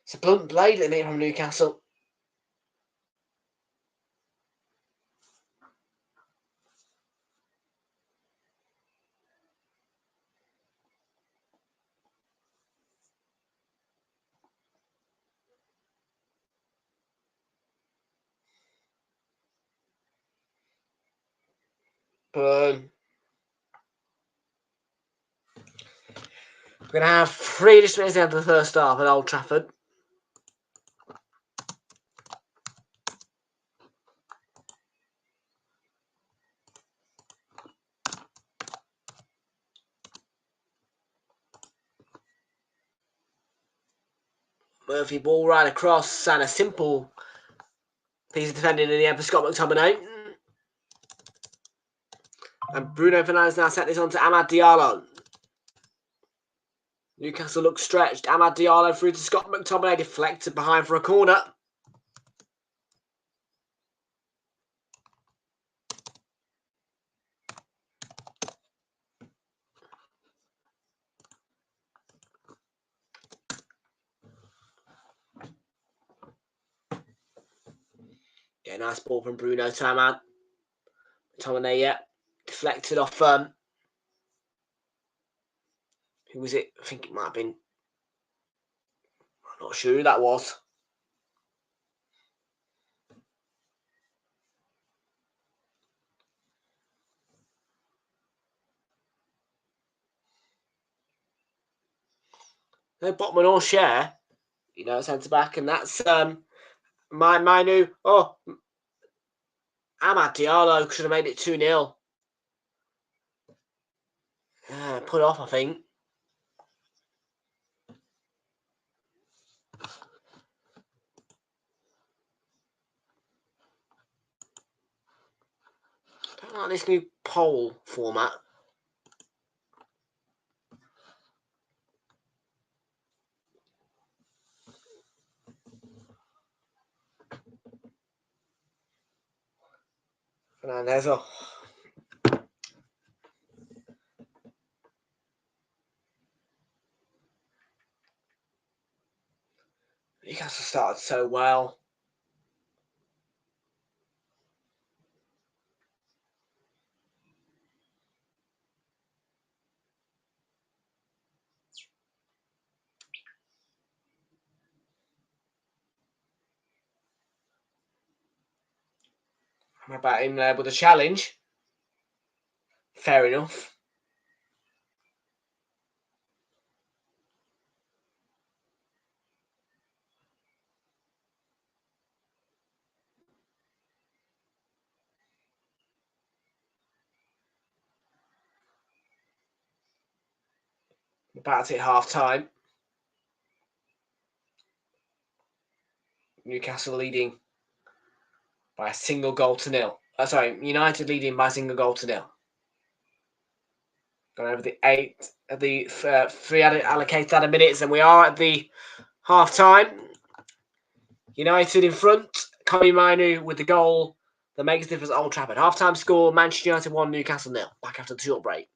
It's a blunt blade at the minute from Newcastle. Burn. We're going to have 3 minutes at the end of the first half at Old Trafford. Murphy ball right across, and a simple piece of defending in the end for Scott McTominay. And Bruno Fernandes now set this on to Amad Diallo. Newcastle looks stretched. Amad Diallo through to Scott McTominay, deflected behind for a corner. Yeah, nice ball from Bruno to Amad. McTominay, yeah. Deflected off, who was it? I think it might have been. I'm not sure who that was. No Botman or Share, centre back, and that's my new. Oh, Amad Diallo should have made it 2-0. Put off, I think. I don't like this new poll format. Fernandes, oh. Newcastle started so well. How about him there with a challenge? Fair enough. About to hit half time. Newcastle leading by a single goal to nil. United leading by a single goal to nil. Gone over the 3 allocated added minutes, and we are at the half time. United in front. Kobe Mainu with the goal that makes a difference at Old Trafford. Half time score: Manchester United 1, Newcastle 0. Back after the short break.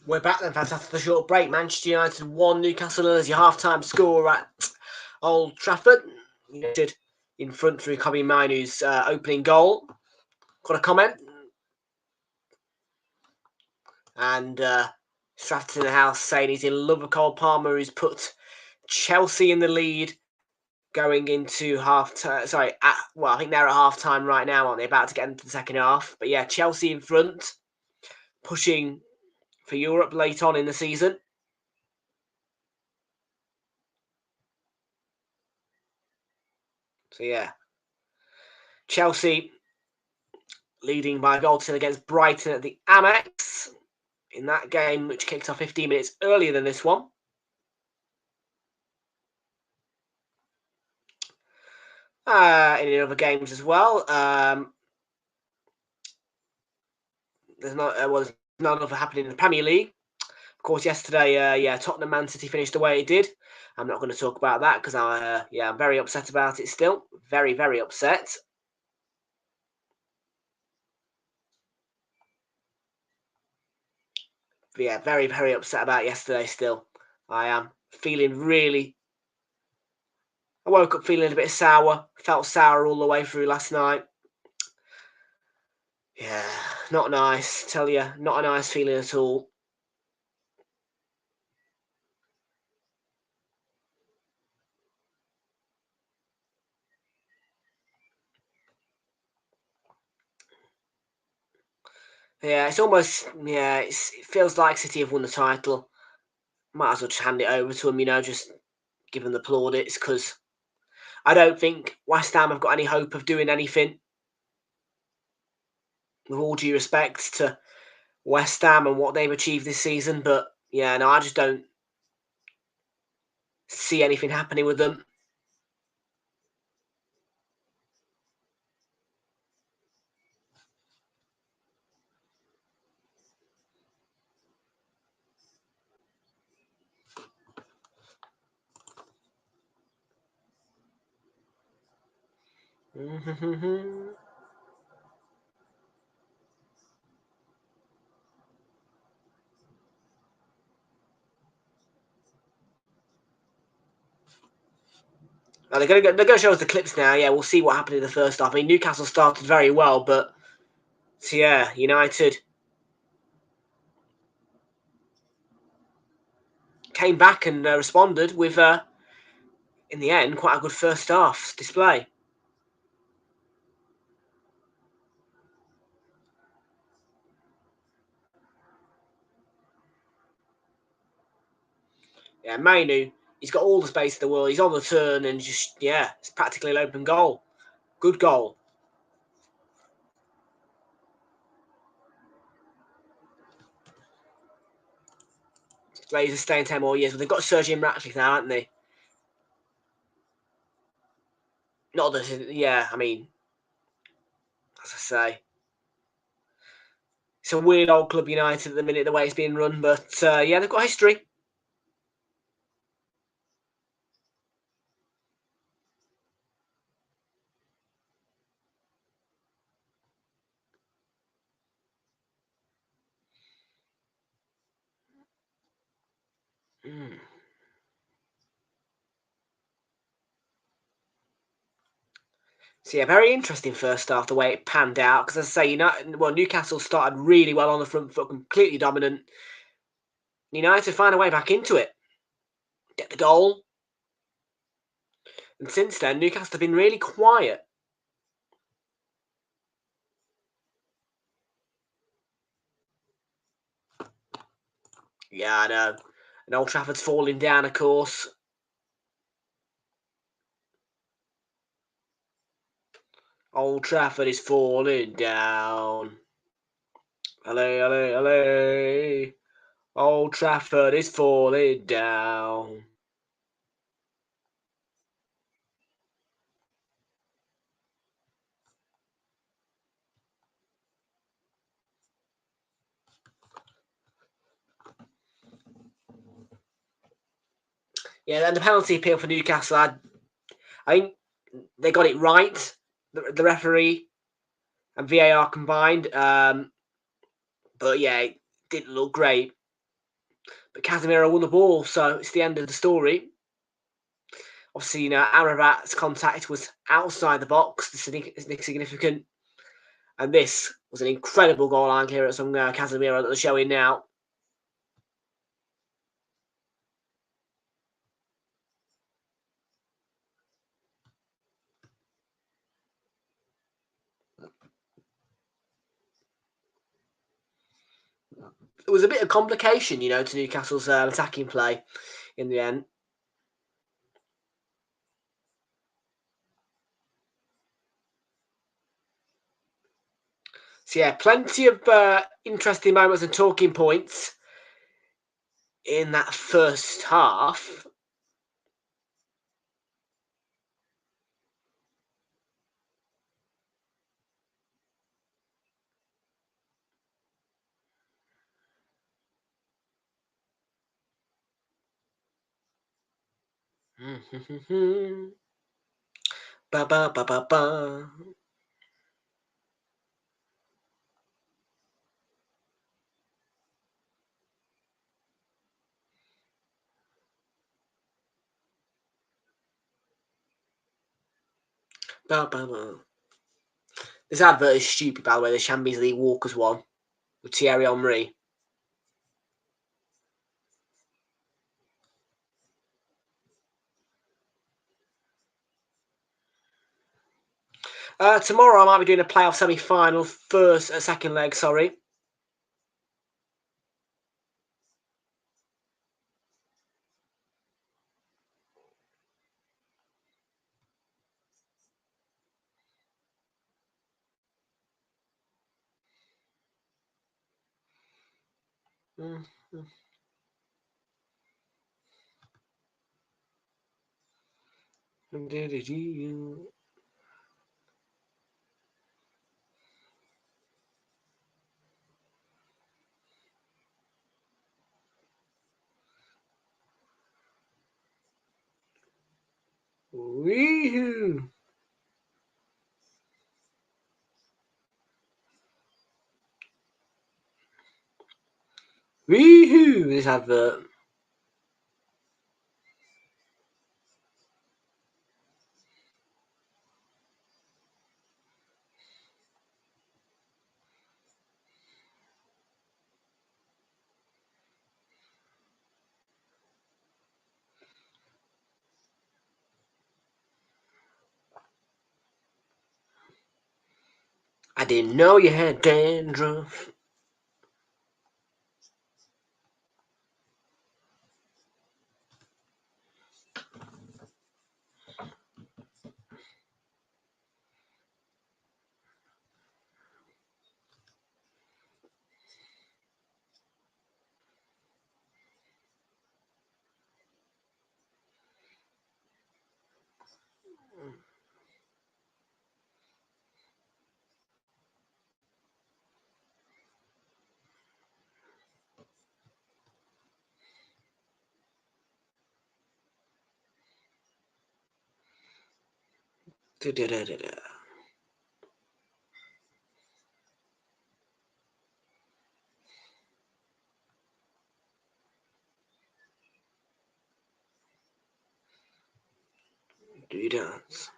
We're back then, fans, after the short break. Manchester United 1, Newcastle as your half-time score at Old Trafford. United in front through Kobe Mainoo's opening goal. Got a comment? And Stratton in the house saying he's in love with Cole Palmer, who's put Chelsea in the lead going into half-time. Sorry, I think they're at half-time right now, aren't they? About to get into the second half. But yeah, Chelsea in front, pushing for Europe late on in the season. So yeah, Chelsea leading by a goal to against Brighton at the Amex in that game, which kicked off 15 minutes earlier than this one. In other games as well, there's not enough happening in the Premier League. Of course, yesterday, Tottenham Man City finished the way it did. I'm not going to talk about that because I'm very upset about it still. Very, very upset. But yeah, very, very upset about yesterday still. I am feeling really... I woke up feeling a bit sour. Felt sour all the way through last night. Yeah, not nice. Tell you, not a nice feeling at all. Yeah, it's almost, it feels like City have won the title. Might as well just hand it over to them, just give them the plaudits, because I don't think West Ham have got any hope of doing anything. With all due respect to West Ham and what they've achieved this season, but yeah, no, I just don't see anything happening with them. They're going to show us the clips now. Yeah, we'll see what happened in the first half. I mean, Newcastle started very well, but so yeah, United came back and responded with, in the end, quite a good first half display. Yeah, Mainoo, he's got all the space in the world. He's on the turn and just, it's practically an open goal. Good goal. Glazers staying 10 more years. But they've got Sergeant Ratcliffe now, haven't they? Not that, I mean, as I say, it's a weird old club United at the minute, the way it's being run. But, they've got history. So yeah, very interesting first half, the way it panned out. Because as I say, Newcastle started really well on the front foot, completely dominant. United find a way back into it, get the goal, and since then Newcastle have been really quiet. Yeah, I know. And Old Trafford's falling down, of course. Old Trafford is falling down. Hello, hello, hello. Old Trafford is falling down. Yeah, and the penalty appeal for Newcastle, I think they got it right. The referee and VAR combined. But yeah, it didn't look great. But Casemiro won the ball, so it's the end of the story. Obviously, Amrabat's contact was outside the box, significant. And this was an incredible goal line clearance from Casemiro that they're showing now. It was a bit of complication, to Newcastle's attacking play in the end. So yeah, plenty of interesting moments and talking points in that first half. Ba ba ba ba ba. Ba ba ba. This advert is stupid, by the way. The Champions League Walkers one with Thierry Henry. Tomorrow I might be doing a playoff semi-final, second leg, sorry. Wee-hoo. Wee-hoo, this advert. I didn't know you had dandruff. Do you dance?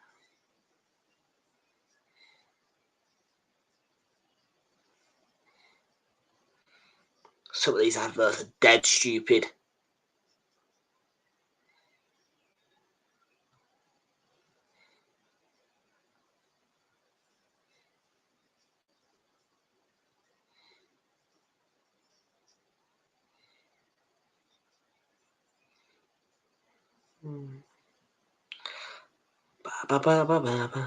Some of these adverts are dead stupid. Ba ba ba ba ba ba.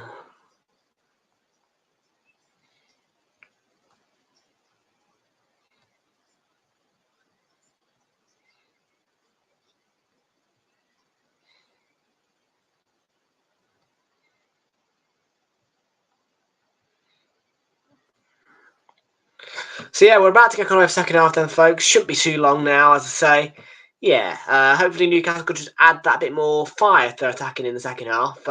So yeah, we're about to get on with second half then, folks. Shouldn't be too long now, as I say. Yeah, hopefully Newcastle could just add that bit more fire to their attacking in the second half.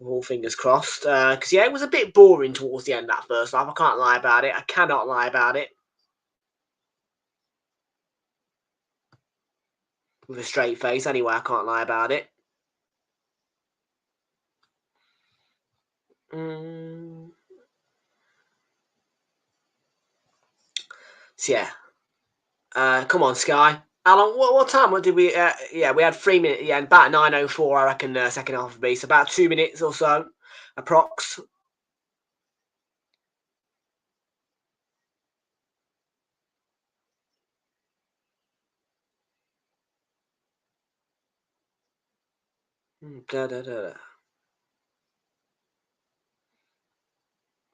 All fingers crossed. Because yeah, it was a bit boring towards the end of that first half. I can't lie about it. I cannot lie about it. with a straight face. Anyway, I can't lie about it. So yeah, come on, Sky. How long? What time? What did we? Yeah, we had 3 minutes. Yeah, about 9:04, I reckon. Second half would be so about 2 minutes or so, approx.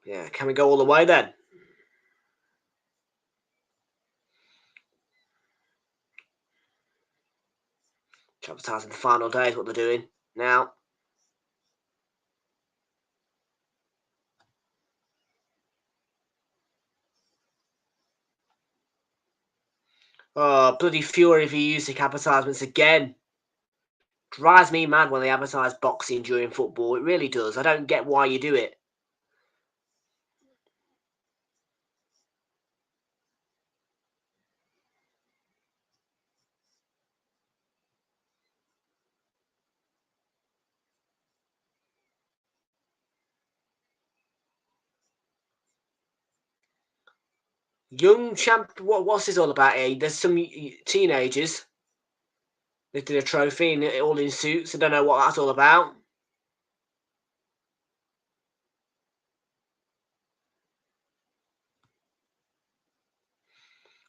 Yeah, can we go all the way then? Advertising the final day is what they're doing now. Oh, bloody fury if you use the advertisements again. Drives me mad when they advertise boxing during football. It really does. I don't get why you do it. Young champ, what's this all about here? There's some teenagers. They did a trophy and all in suits. I don't know what that's all about.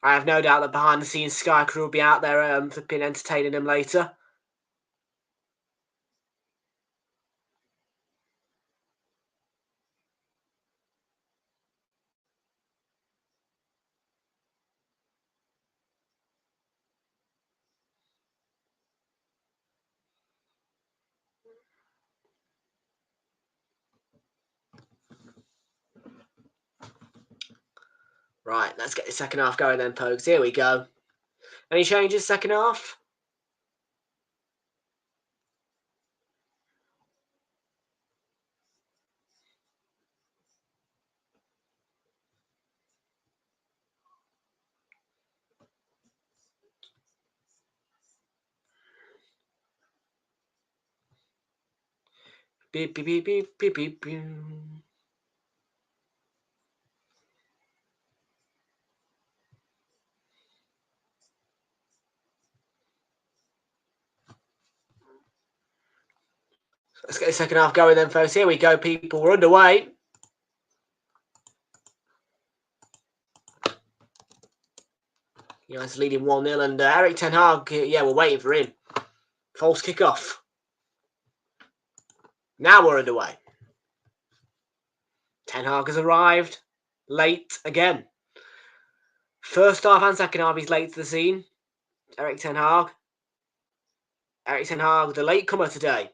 I have no doubt that behind the scenes Sky Crew will be out there for being entertaining them later. Right, let's get the second half going then, Pokes. Here we go. Any changes second half? Beep, beep, beep, beep, beep, beep, beep. Let's get the second half going then, folks. Here we go, people. We're underway. United leading 1-0, and Erik Ten Hag, yeah, we're waiting for him. False kick-off. Now we're underway. Ten Hag has arrived. Late again. First half and second half, he's late to the scene. Erik Ten Hag. Erik Ten Hag, the latecomer today.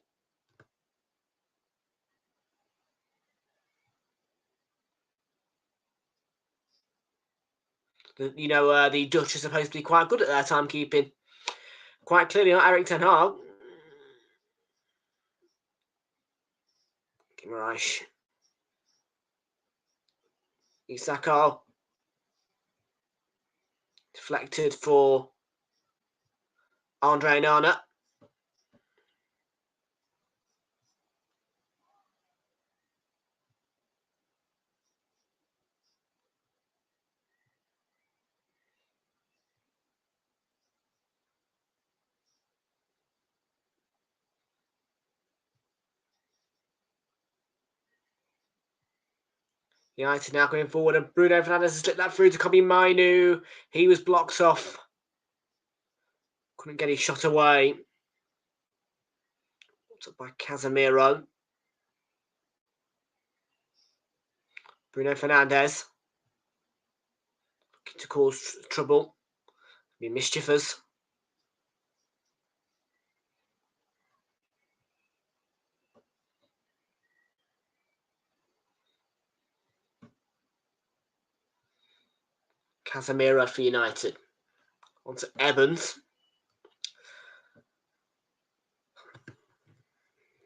You know, the Dutch are supposed to be quite good at their timekeeping. Quite clearly not Erik Ten Hag. Gimaraes. Isako. Deflected for Andre Nana. United now going forward, and Bruno Fernandes has slipped that through to Kobe Mainu. He was blocked off. Couldn't get his shot away. What's up by Casemiro? Bruno Fernandes. Looking to cause trouble. Be mischievous. Casemiro for United. On to Evans.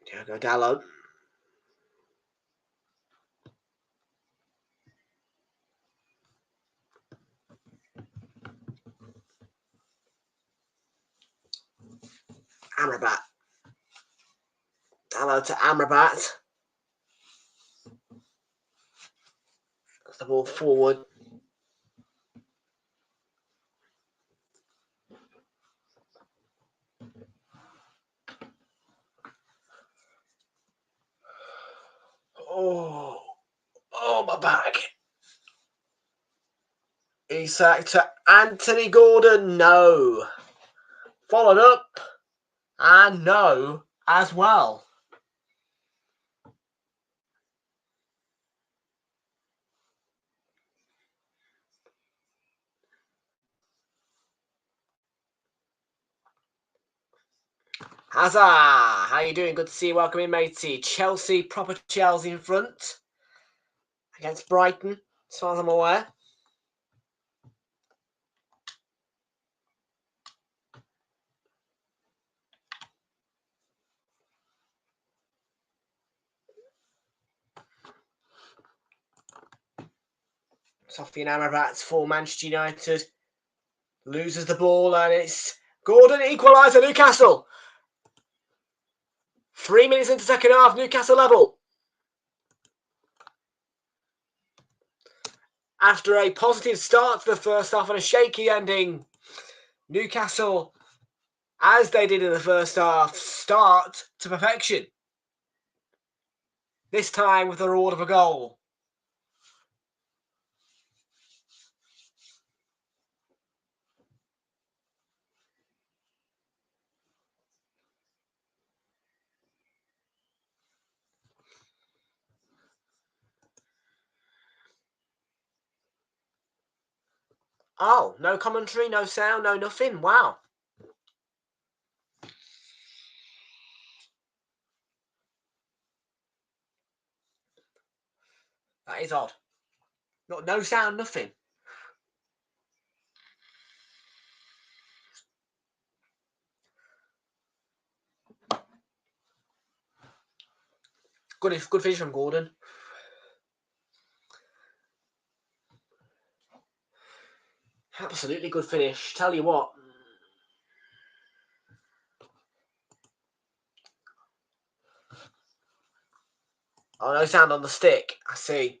Diogo Dalot. Amrabat. Hello to Amrabat. That's the ball forward. Oh, my back. Isak to Anthony Gordon. No. Followed up. And no as well. Hazard, how you doing? Good to see you. Welcome in, matey. Chelsea, proper Chelsea in front against Brighton, as far as I'm aware. Sofian Amrabat for Manchester United. Loses the ball and it's Gordon equaliser, Newcastle. 3 minutes into second half, Newcastle level. After a positive start to the first half and a shaky ending, Newcastle, as they did in the first half, start to perfection. This time with the reward of a goal. Oh, no commentary, no sound, no nothing. Wow. That is odd. No sound, nothing. Good finish from Gordon. Absolutely good finish. Tell you what. Oh, no sound on the stick. I see.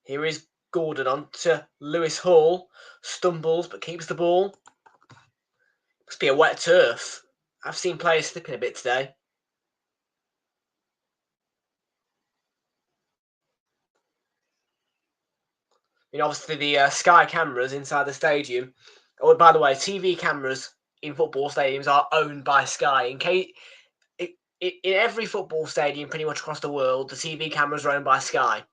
Here is Gordon on to Lewis Hall. Stumbles but keeps the ball. Must be a wet turf. I've seen players slipping a bit today. You know, obviously the Sky cameras inside the stadium. Oh, by the way, TV cameras in football stadiums are owned by Sky. In every football stadium, pretty much across the world, the TV cameras are owned by Sky.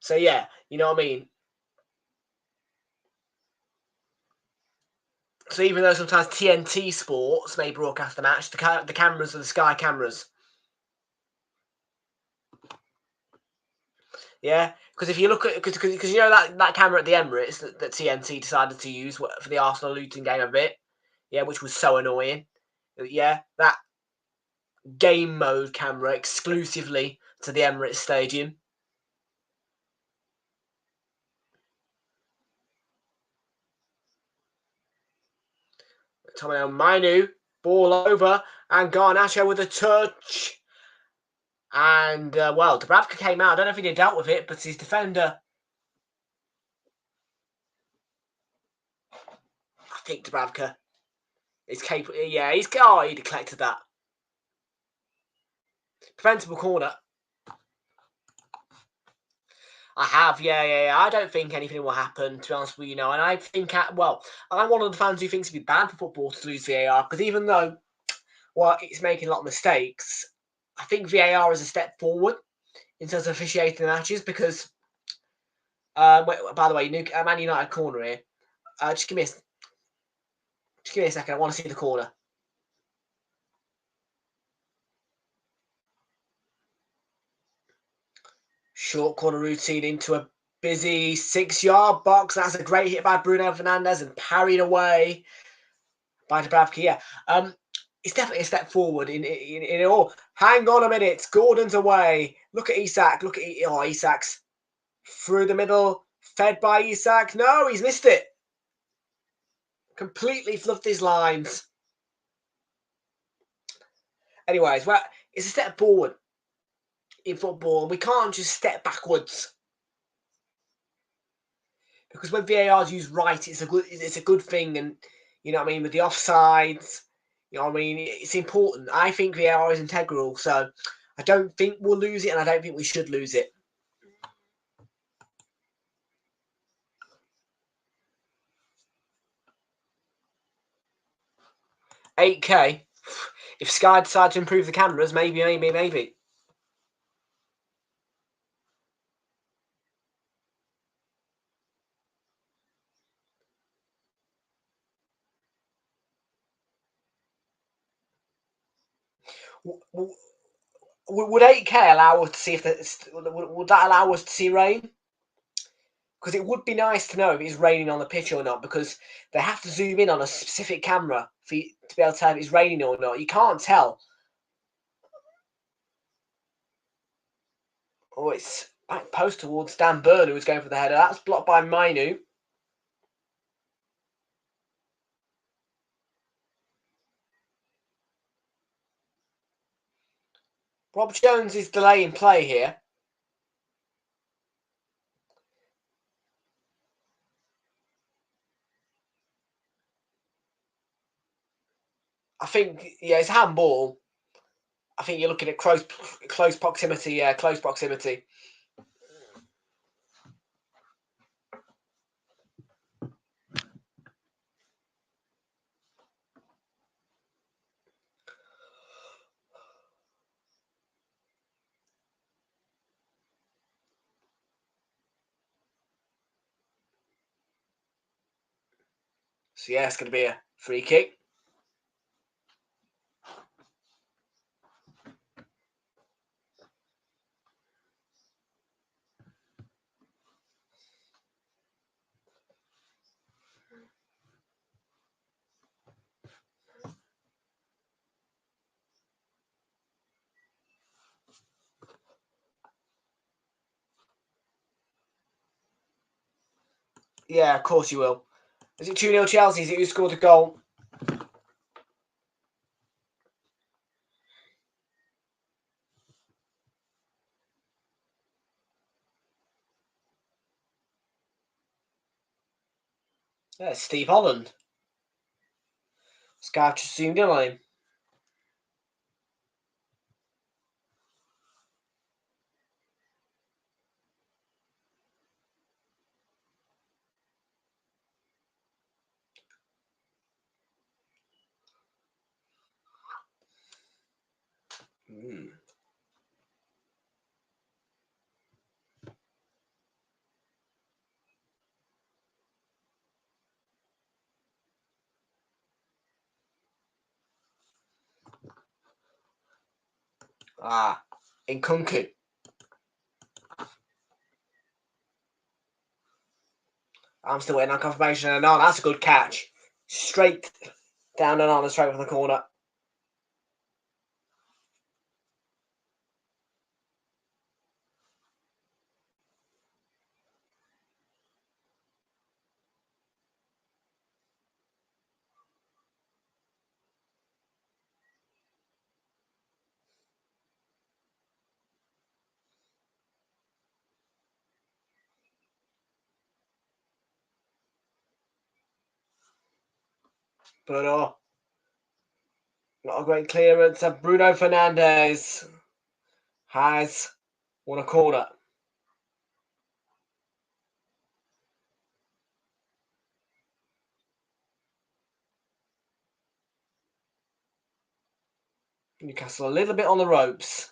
So yeah, you know what I mean. So even though sometimes TNT Sports may broadcast the match, the cameras are the Sky cameras. Yeah, because if you look at because you know that camera at the Emirates that TNT decided to use for the Arsenal Luton game a bit, yeah, which was so annoying. Yeah, that game mode camera exclusively to the Emirates Stadium. Tommy Mainu, ball over, and Garnacho with a touch. And, well, Dubravka came out. I don't know if he dealt with it, but his defender... I think Dubravka is capable... Yeah, he deflected that. Preventable corner. I have, yeah. I don't think anything will happen, to be honest with you, and I think, I'm one of the fans who thinks it'd be bad for football to lose VAR, because even though, well, it's making a lot of mistakes, I think VAR is a step forward in terms of officiating the matches, because, by the way, Man United corner here. Just give me a second. I want to see the corner. Short corner routine into a busy 6-yard box. That's a great hit by Bruno Fernandes and parried away by Dubravka. Yeah, it's definitely a step forward in it all. Hang on a minute. Gordon's away. Look at Isak. Isak's Through the middle, fed by Isak. No, he's missed it. Completely fluffed his lines. Anyways, well, it's a step forward in football. We can't just step backwards. Because when VAR is used right, it's a good thing, and you know what I mean, with the offsides, you know what I mean, it's important. I think VAR is integral, so I don't think we'll lose it, and I don't think we should lose it. $8K. If Sky decide to improve the cameras, maybe. Would 8K allow us to see if would that allow us to see rain? Because it would be nice to know if it's raining on the pitch or not, because they have to zoom in on a specific camera for you to be able to tell if it's raining or not. You can't tell. Oh, it's back post towards Dan Burn, who was going for the header. That's blocked by Mainu. Rob Jones is delaying play here. I think, yeah, it's handball. I think you're looking at close proximity. Yeah, close proximity. So yeah, it's going to be a free kick. Yeah, of course you will. Is it 2-0 Chelsea? Is it who scored the goal? Yeah, it's Steve Holland. Scout just zoomed in on him. In Kunku. I'm still waiting on confirmation. And no, that's a good catch. Straight down and on, straight from the corner. But not a great clearance. Bruno Fernandes has won a corner. Newcastle a little bit on the ropes.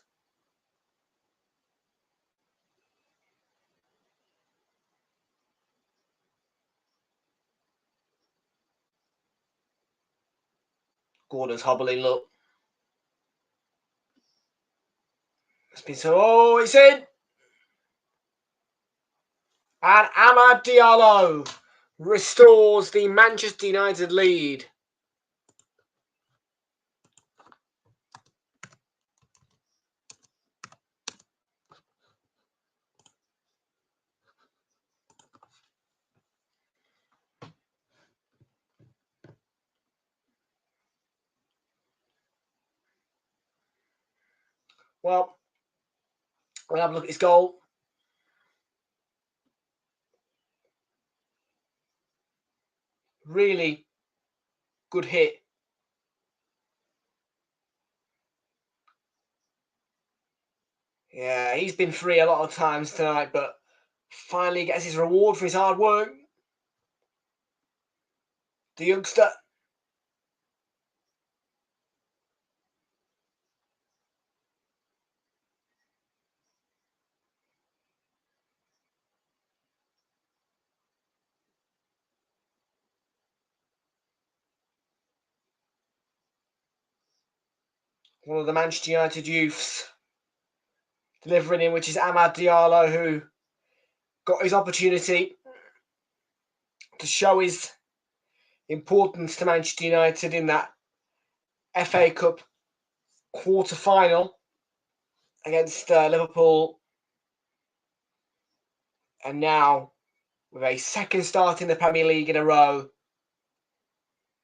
Gordon's hobbling, look. It's been so. Oh, it's in! And Amad Diallo restores the Manchester United lead. Well, we'll have a look at his goal. Really good hit. Yeah, he's been free a lot of times tonight, but finally gets his reward for his hard work. The youngster. One of the Manchester United youths delivering in, which is Amad Diallo, who got his opportunity to show his importance to Manchester United in that FA Cup quarter-final against Liverpool. And now, with a second start in the Premier League in a row,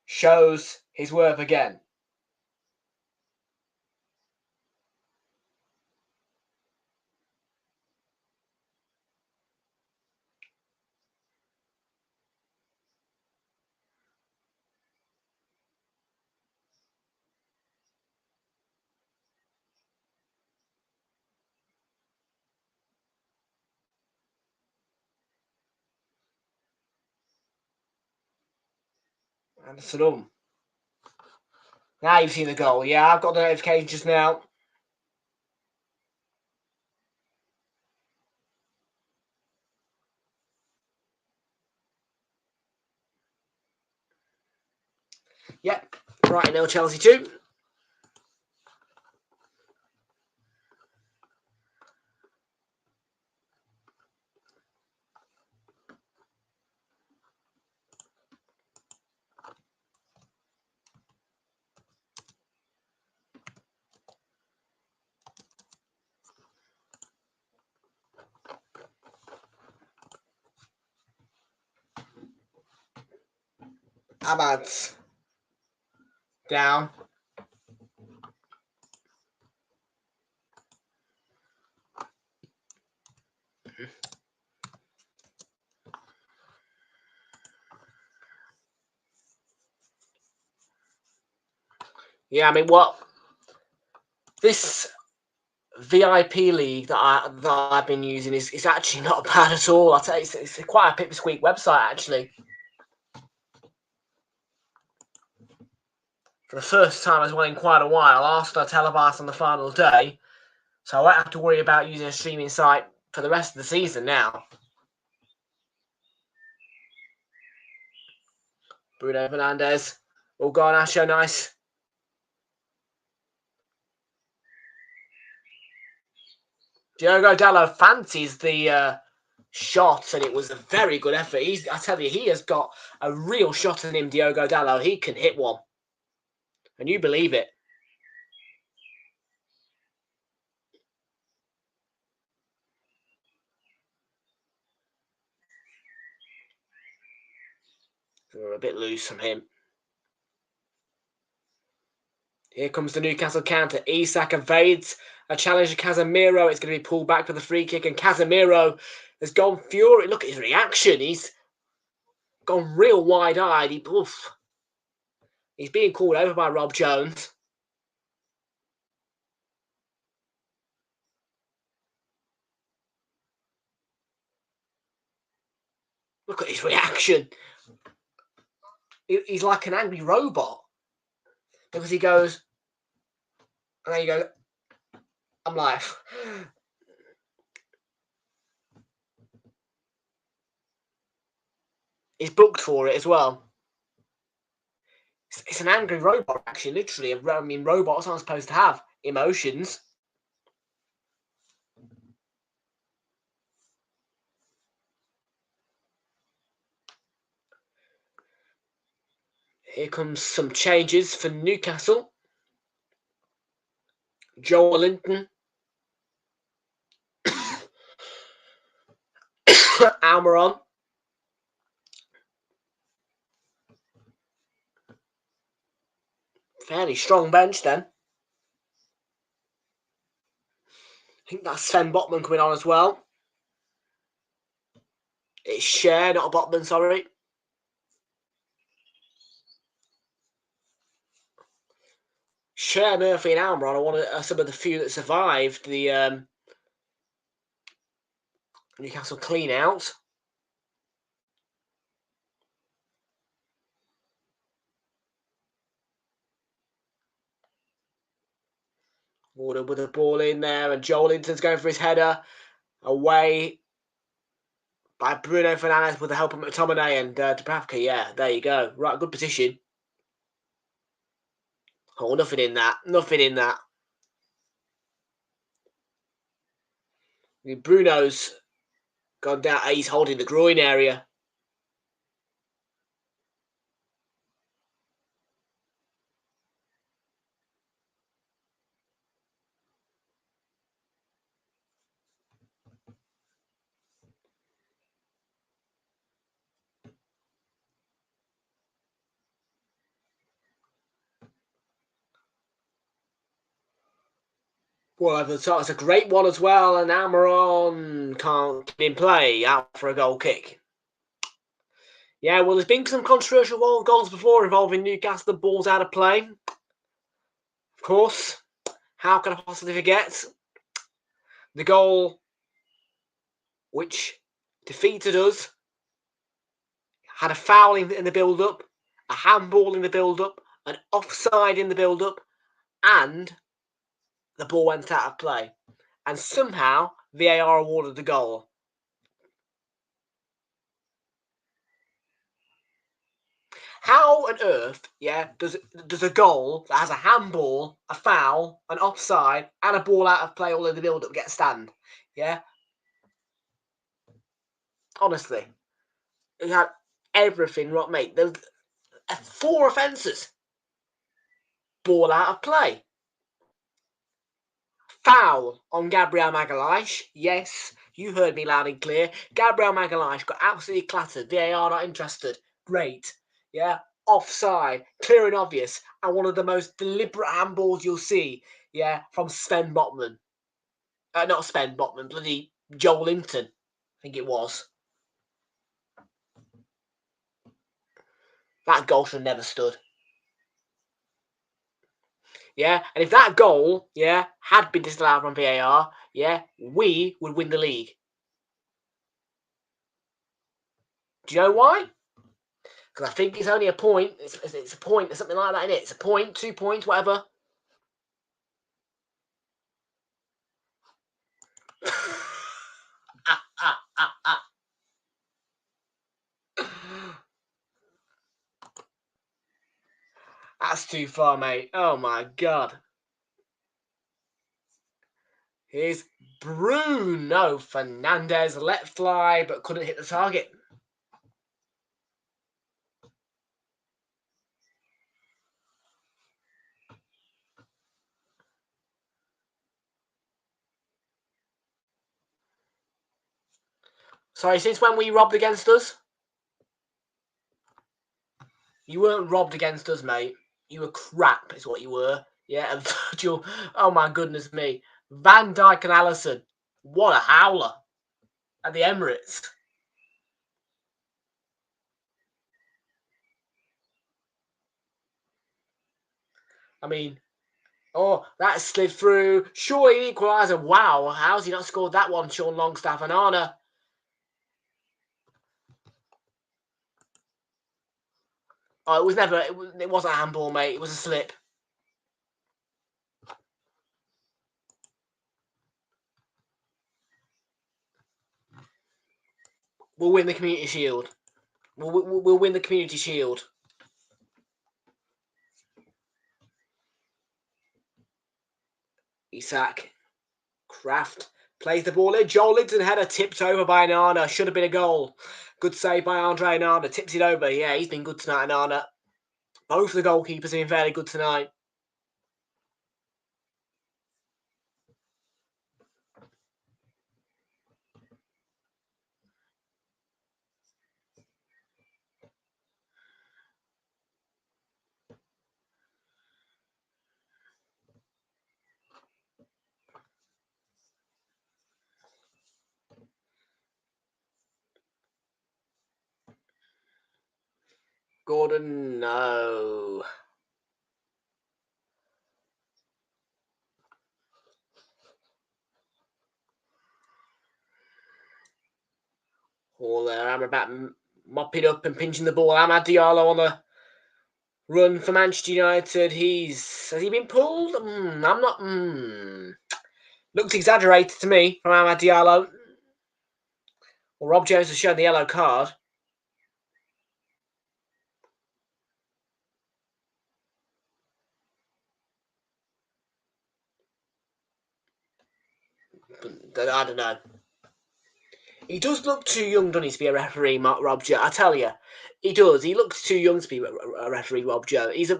shows his worth again. Anderson. Now you've seen the goal. Yeah, I've got the notification just now. Yep, Brighton 0, Chelsea 2. Abad's down. Yeah, I mean, what this VIP league that I've been using is actually not bad at all. I tell you, it's quite a pipsqueak website actually. For the first time as well in quite a while, Arsenal are televised on the final day, so I won't have to worry about using a streaming site for the rest of the season now. Bruno Fernandes, all Garnacho, nice. Diogo Dalot fancies the shot, and it was a very good effort. I tell you, he has got a real shot in him, Diogo Dalot. He can hit one, and you believe it. We're a bit loose from him. Here comes the Newcastle counter. Isak evades a challenge to Casemiro. It's going to be pulled back for the free kick, and Casemiro has gone fury. Look at his reaction. He's gone real wide-eyed. He's being called over by Rob Jones. Look at his reaction. He's like an angry robot. Because he goes, and then you go, I'm like, he's booked for it as well. It's an angry robot, actually, literally. I mean, robots aren't supposed to have emotions. Here comes some changes for Newcastle. Joel Linton. Almiron. Fairly strong bench then. think that's Sven Botman coming on as well. It's Cher, not a Botman, sorry. Cher, Murphy and Almiron are one of some of the few that survived the Newcastle clean out. Warder with the ball in there, and Joelinton's going for his header. Away by Bruno Fernandes with the help of McTominay and Dubravka. Yeah, there you go. Right, good position. Oh, nothing in that. Nothing in that. Bruno's gone down. He's holding the groin area. Well, over the top, it's a great one as well, and Almiron can't get in play, out for a goal kick. Yeah, well, there's been some controversial goals before involving Newcastle, the balls out of play. Of course, how can I possibly forget the goal which defeated us? Had a foul in the build-up, a handball in the build-up, an offside in the build-up, and the ball went out of play. And somehow, VAR awarded the goal. How on earth, yeah, does a goal that has a handball, a foul, an offside, and a ball out of play all in the build-up get a stand? Yeah? Honestly. It had everything right, mate. There was 4 offences. Ball out of play. Foul on Gabriel Magalhaes. Yes, you heard me loud and clear. Gabriel Magalhaes got absolutely clattered. VAR not interested. Great. Yeah. Offside. Clear and obvious. And one of the most deliberate handballs you'll see. Yeah. From Sven Botman. Not Sven Botman. Bloody Joelinton. I think it was. That goal should have never stood. Yeah, and if that goal, yeah, had been disallowed from VAR, yeah, we would win the league. Do you know why? Because I think it's only a point. It's a point or something like that, isn't it? It's a point, 2 points, whatever. That's too far, mate. Oh my god. Here's Bruno Fernandes let fly, but couldn't hit the target. Sorry, since when were you robbed against us? You weren't robbed against us, mate. You were crap, is what you were. Yeah, and Virgil, oh my goodness me. Van Dijk and Alisson. What a howler at the Emirates. I mean, oh, that slid through. Surely equaliser. Wow, how's he not scored that one, Sean Longstaff and Arna? Oh, it was never. It wasn't a handball, mate. It was a slip. We'll win the Community Shield. We'll win the Community Shield. Isak. Kraft plays the ball in. Joelinton header tipped over by Nana. Should have been a goal. Good save by Andre Nana. Tips it over. Yeah, he's been good tonight, Nana. Both the goalkeepers have been fairly good tonight. Gordon, no. All I'm about mopping up and pinching the ball. Amad Diallo on the run for Manchester United. Has he been pulled? I'm not. Looks exaggerated to me from Amad Diallo. Well, Rob Jones has shown the yellow card. But I don't know. He does look too young, doesn't he, to be a referee, Rob Jones? I tell you, he does. He looks too young to be a referee, Rob Jones.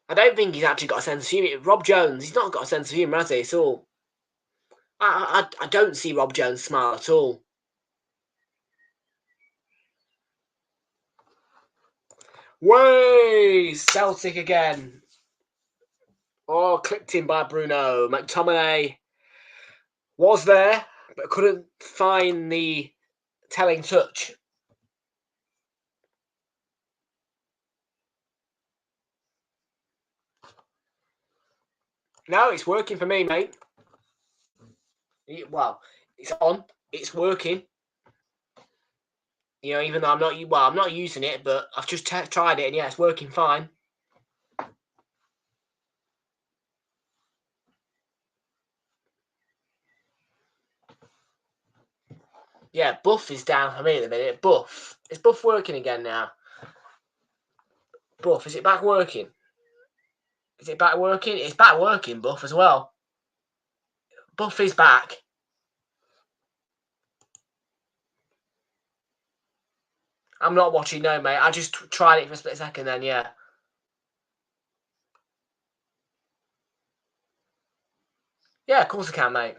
I don't think he's actually got a sense of humour. Rob Jones, he's not got a sense of humour, has he? It's all. I don't see Rob Jones smile at all. Way Celtic again. Oh, clipped in by Bruno. McTominay was there, but couldn't find the telling touch. No, it's working for me, mate. Well, it's on. It's working. You know, even though I'm not using it, but I've just tried it, and yeah, it's working fine. Yeah, Buff is down for me at the minute. Buff. Is Buff working again now? Buff, is it back working? Is it back working? It's back working, Buff, as well. Buff is back. I'm not watching, no, mate. I just tried it for a split second then, yeah. Yeah, of course I can, mate.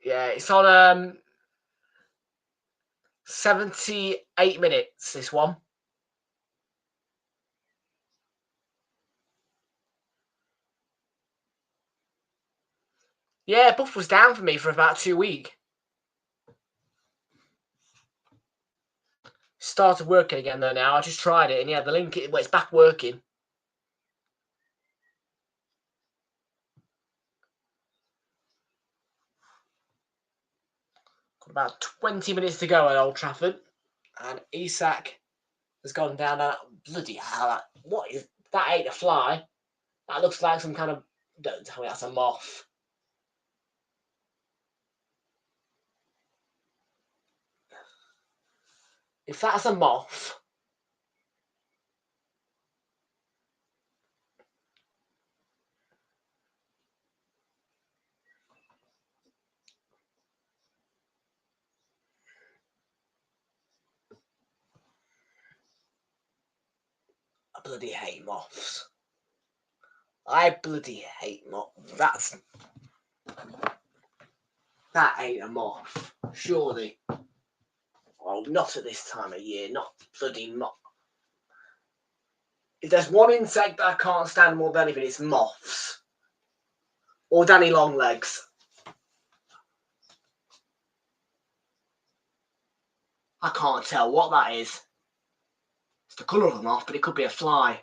Yeah, it's on 78 minutes, this one. Yeah, Buff was down for me for about 2 weeks. Started working again, though, now. I just tried it, and yeah, the link, it's back working. Got about 20 minutes to go at Old Trafford. And Isak has gone down. Bloody hell, what is that? Ain't a fly. That looks like some kind of. Don't tell me that's a moth. If that's a moth. I bloody hate moths. I bloody hate moths. That ain't a moth. Surely. Oh, not at this time of year. Not bloody moth. If there's one insect that I can't stand more than anything, it's moths. Or Danny Longlegs. I can't tell what that is. It's the colour of a moth, but it could be a fly.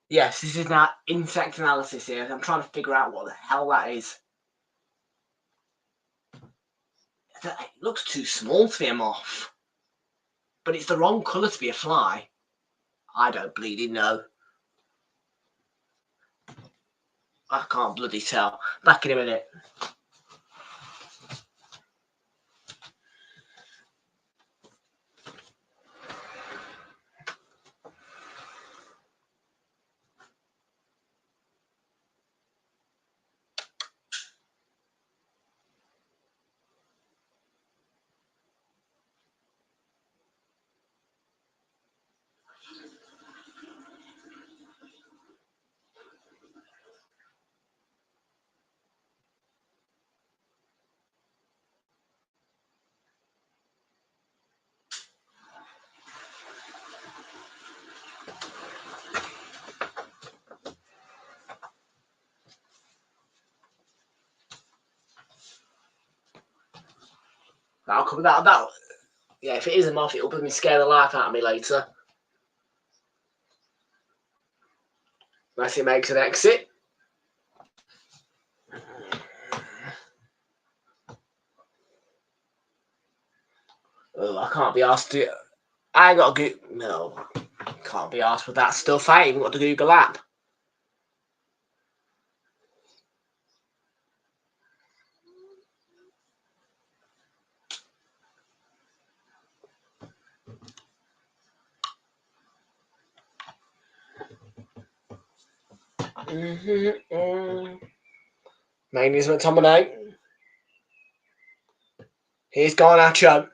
Yes, this is now insect analysis here. I'm trying to figure out what the hell that is. It looks too small to be a moth. But it's the wrong colour to be a fly. I don't bleeding know. I can't bloody tell. Back in a minute. That'll come. That. Yeah, if it is a moth, it'll probably scare the life out of me later. Unless it makes an exit. Oh, I can't be asked to. I ain't got to go. No, can't be asked with that stuff. I ain't even got to Google app. Mainly is McTominay. Here's Garnacho.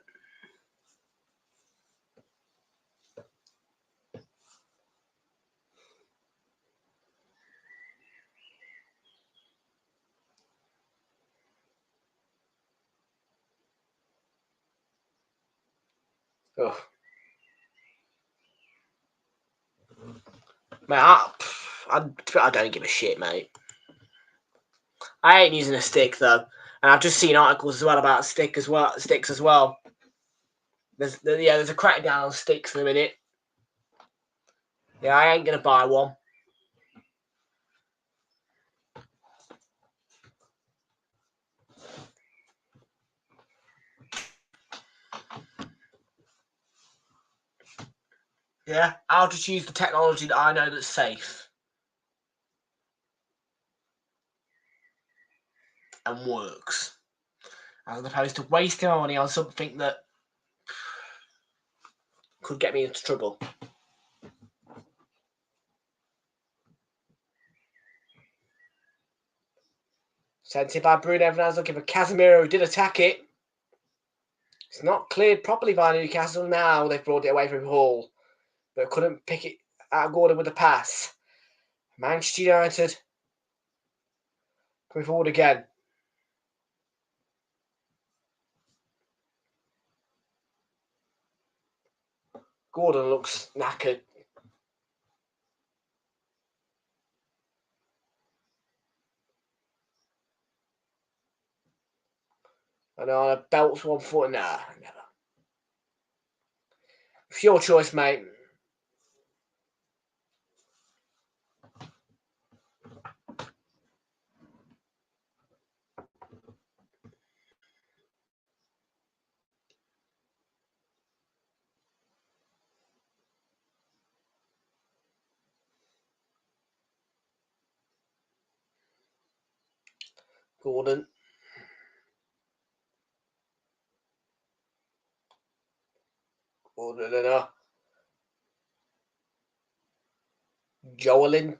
Oh. Mate, I don't give a shit, mate. I ain't using a stick though, and I've just seen articles as well about sticks as well. There's a crackdown on sticks in a minute. Yeah, I ain't gonna buy one. Yeah, I'll just use the technology that I know that's safe and works, as opposed to wasting my money on something that could get me into trouble. Sent it by Bruno Fernandes looking for Casemiro, who did attack it. It's not cleared properly by Newcastle now. They've brought it away from Hall, but couldn't pick it out of Gordon with the pass. Manchester United coming forward again. Gordon looks knackered. And on a belts 1 foot. Nah, never. It's your choice, mate. Gordon. Joelinton.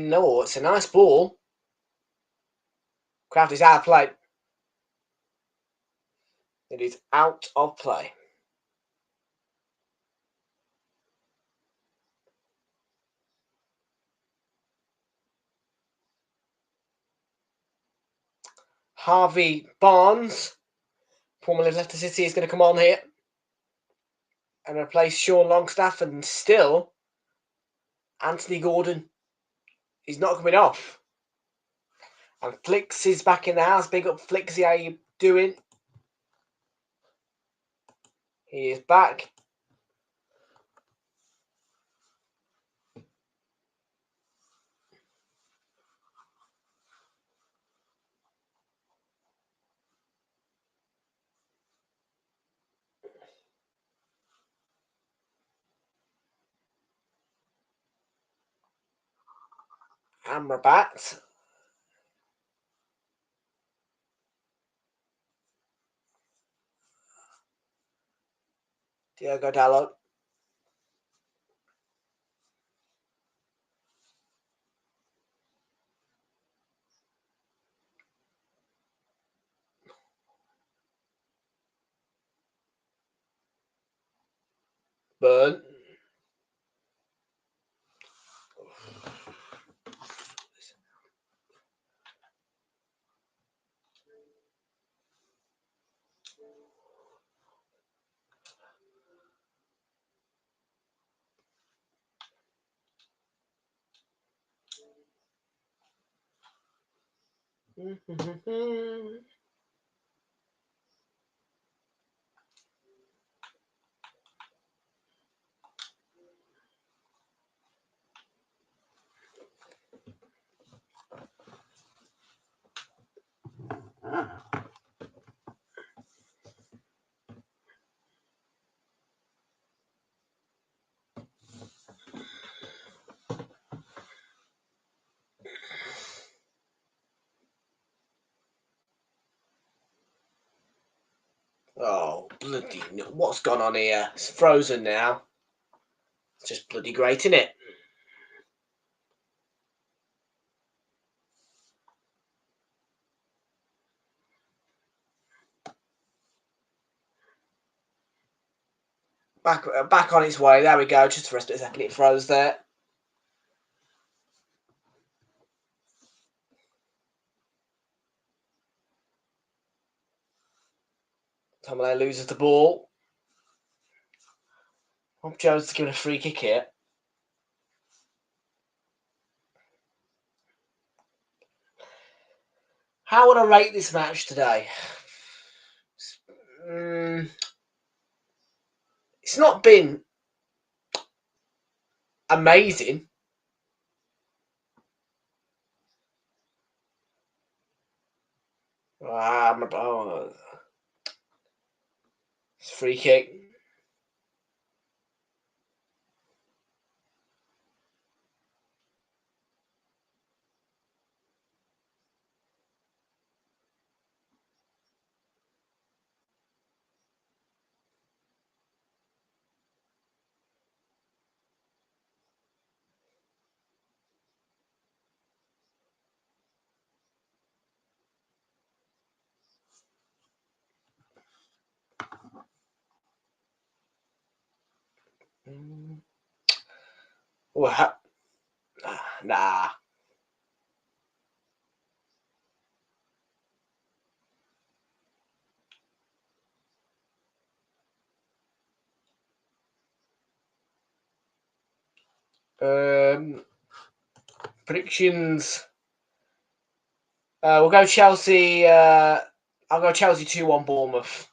No, it's a nice ball. Craft is out of play. It is out of play. Harvey Barnes, formerly of Leicester City, is going to come on here and replace Sean Longstaff, and still Anthony Gordon is not coming off. And Flix is back in the house. Big up Flixy, how you doing? He is back. Amrabat. Diogo Dalot. Burn. Oh, bloody... What's gone on here? It's frozen now. It's just bloody great, isn't it? Back on its way. There we go. Just for a split second, it froze there. Tomlin loses the ball. Rob Jones is giving a free kick here. How would I rate this match today? It's not been amazing. It's a free kick. Nah. Predictions. We'll go Chelsea. I'll go Chelsea 2-1 Bournemouth.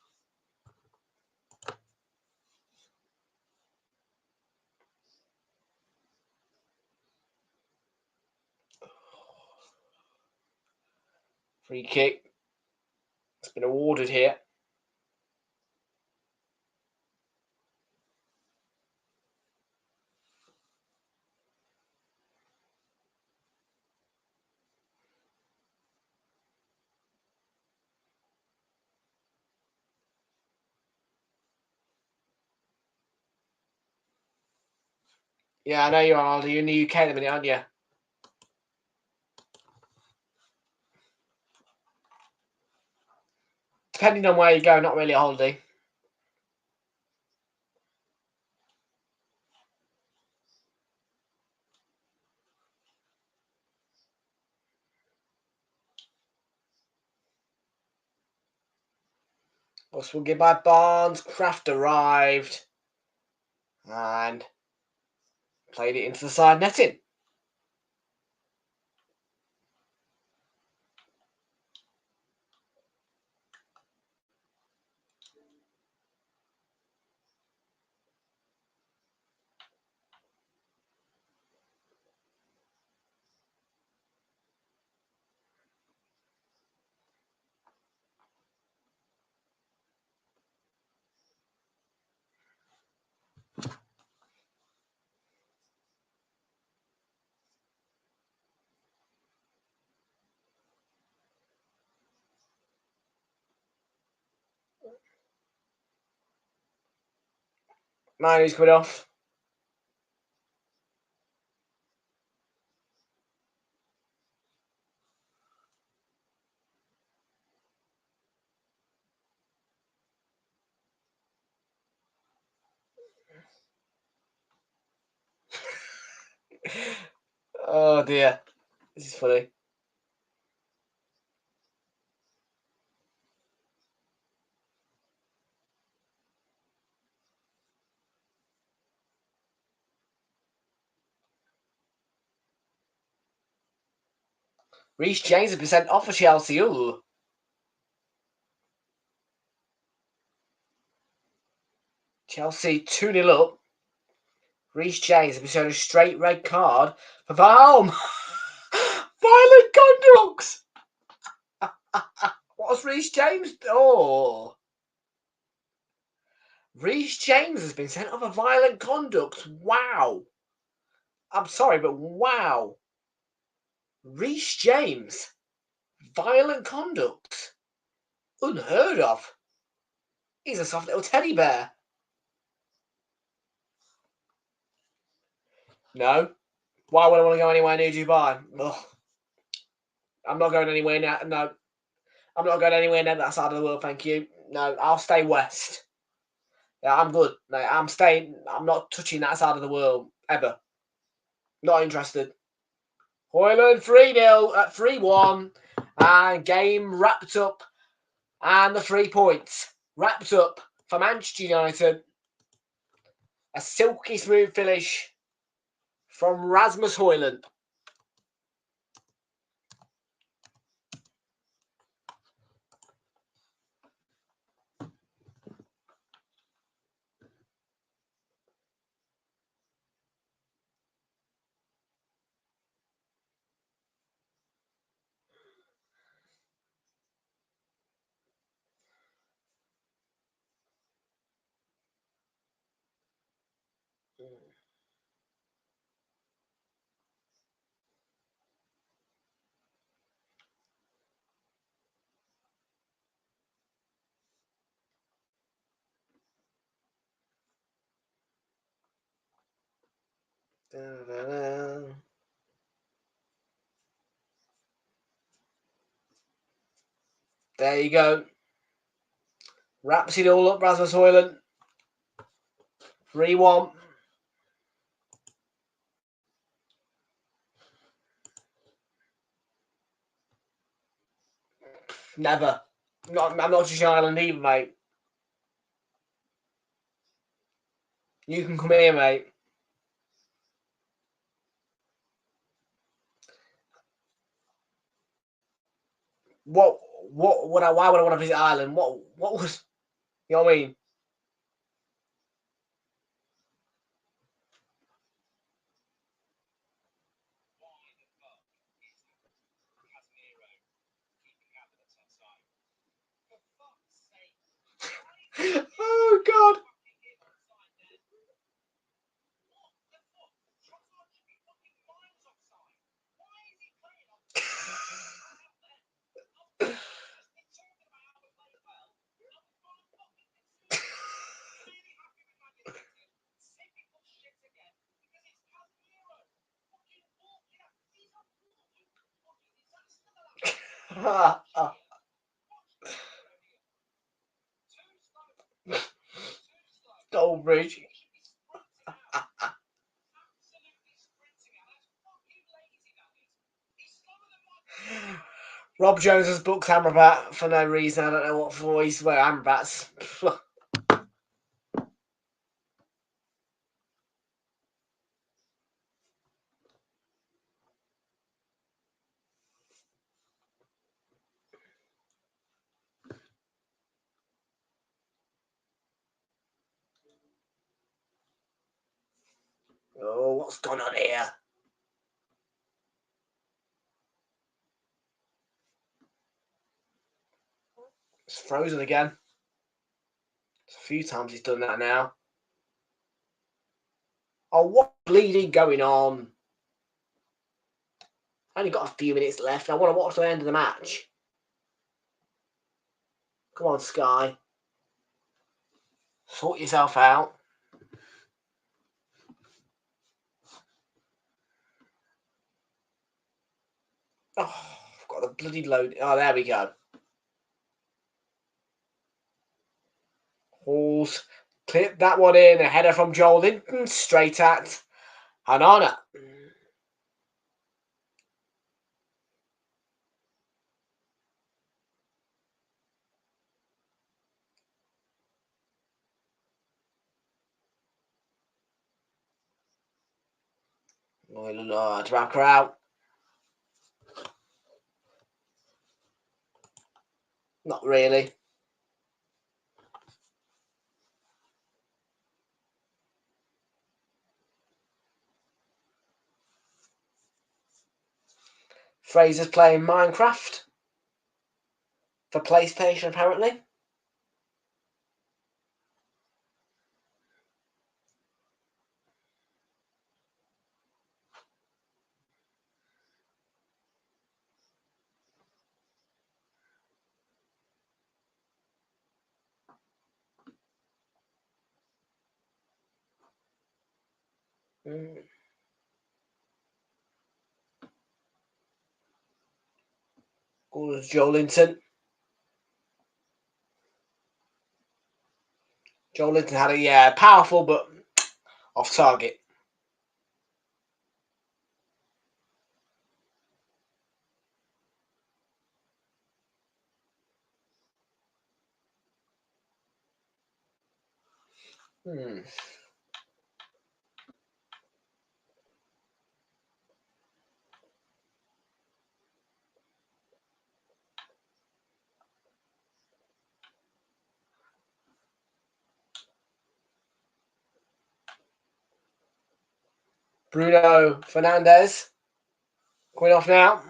Free kick. It's been awarded here. Yeah, I know you are. You're in the UK at the minute, aren't you? Depending on where you go, not really a holiday. Also, we'll get by Barnes. Kraft arrived and played it into the side netting. Manu's coming off. Oh dear. This is funny. Reece James has been sent off for Chelsea. Ooh. Chelsea 2-0 up. Reece James has been shown a straight red card for Valm. Violent conduct. What's Reece James? Oh. Reece James has been sent off for violent conduct. Wow. I'm sorry, but wow. Reece James. Violent conduct. Unheard of. He's a soft little teddy bear. No. Why would I want to go anywhere near Dubai? Ugh. I'm not going anywhere near. No. I'm not going anywhere near that side of the world, thank you. No, I'll stay west. Yeah, I'm good. No, I'm staying. I'm not touching that side of the world ever. Not interested. Hoyland 3-0 at 3-1. And game wrapped up. And the 3 points wrapped up for Manchester United. A silky smooth finish from Rasmus Hoyland. There you go. Wraps it all up, Rasmus Hoyland. 3-1. Never. I'm not touching Ireland either, mate. You can come here, mate. Why would I want to visit Ireland? What was, you know what I mean? Oh, God. Stolbridge. Rob Jones has booked Amrabat for no reason. I don't know what for. He's wearing Amrabat's. Oh, what's going on here? It's frozen again. It's a few times he's done that now. Oh, what bleeding going on? Only got a few minutes left. I want to watch the end of the match. Come on, Sky. Sort yourself out. Oh, I've got the bloody load. Oh, there we go. Halls clip that one in. A header from Joel Linton straight at Hanana. To wrap her out. Not really. Fraser's playing Minecraft for PlayStation, apparently. Goes Joelinton. Joelinton had a powerful but off target. Bruno Fernandes going off now.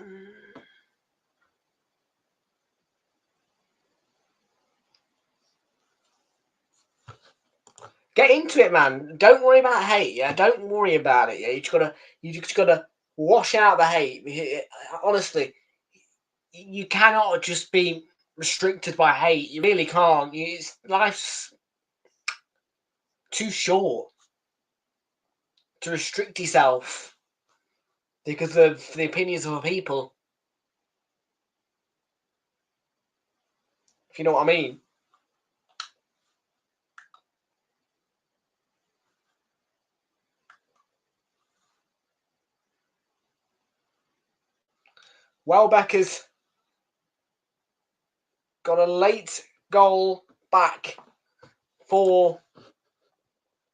Get into it, man. Don't worry about hate. Yeah, don't worry about it. Yeah, you just gotta wash out the hate. Honestly, you cannot just be restricted by hate. You really can't. Life's too short to restrict yourself because of the opinions of other people. If you know what I mean. Welbeck has got a late goal back for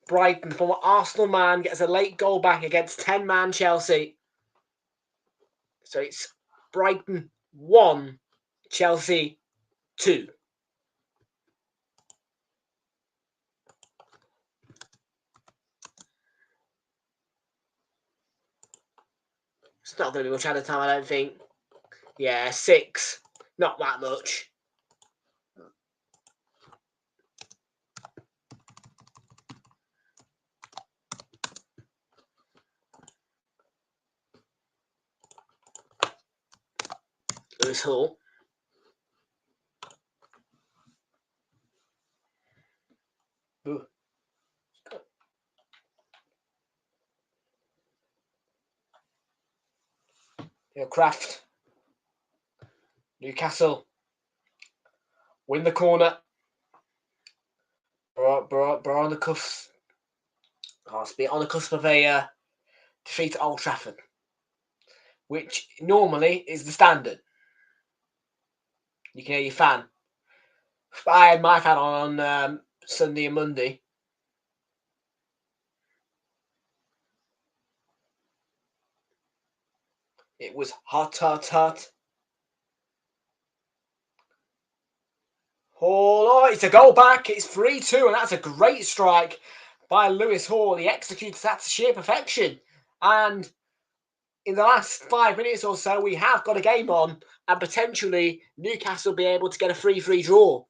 Brighton. From Arsenal man gets a late goal back against 10-man Chelsea. So it's Brighton 1, Chelsea 2. It's not going to be much added time, I don't think. Yeah, 6. Not that much. Lewis Hall. Ooh. Kraft. Newcastle win the corner. Bro on the cusp. On the cusp of a defeat at Old Trafford, which normally is the standard. You can hear your fan. I had my fan on Sunday and Monday. It was hot. Oh, it's a goal back. It's 3-2, and that's a great strike by Lewis Hall. He executes that to sheer perfection. And in the last 5 minutes or so, we have got a game on, and potentially Newcastle will be able to get a 3-3 draw.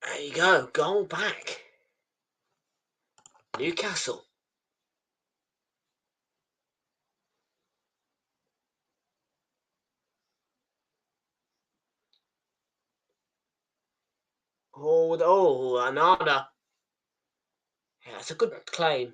There you go, goal back. Newcastle. Oh, Anana. Yeah, that's a good claim.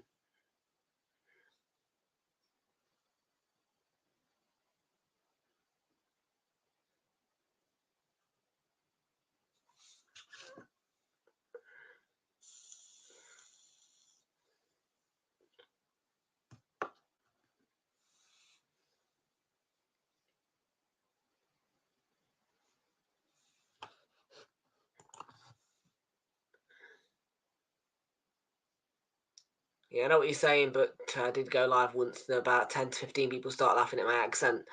Yeah, I know what you're saying, but I did go live once and about 10 to 15 people start laughing at my accent.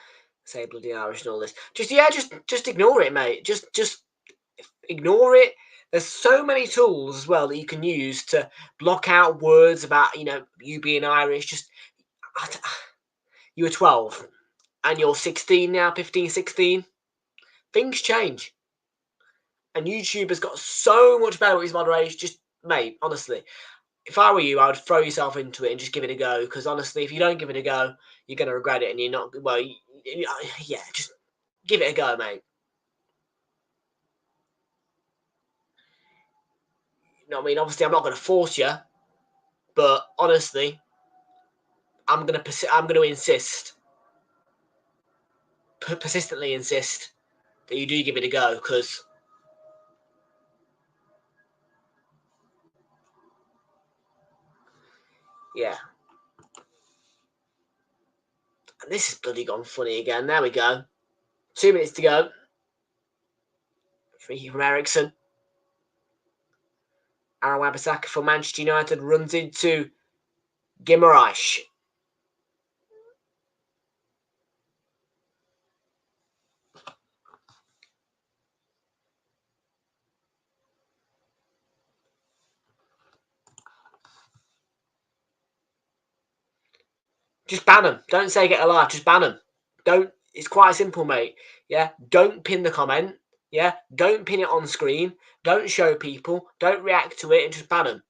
Say bloody Irish and all this. Just ignore it, mate. Just ignore it. There's so many tools as well that you can use to block out words about, you being Irish. You were 12 and you're 16 now, 15, 16. Things change. And YouTube has got so much better with his moderation. Just, mate, honestly, if I were you, I would throw yourself into it and just give it a go. Because honestly, if you don't give it a go, you're going to regret it. And you're not, well, yeah, just give it a go, mate. You know what I mean? Obviously, I'm not going to force you. But honestly, I'm going to insist, persistently insist that you do give it a go. Because, yeah. And this has bloody gone funny again. There we go. 2 minutes to go. Free from Ericsson. Aaron Wan-Bissaka for Manchester United runs into Guimaraes. Just ban them. Don't say get alive. Just ban them. Don't. It's quite simple, mate. Yeah. Don't pin the comment. Yeah. Don't pin it on screen. Don't show people. Don't react to it and just ban them.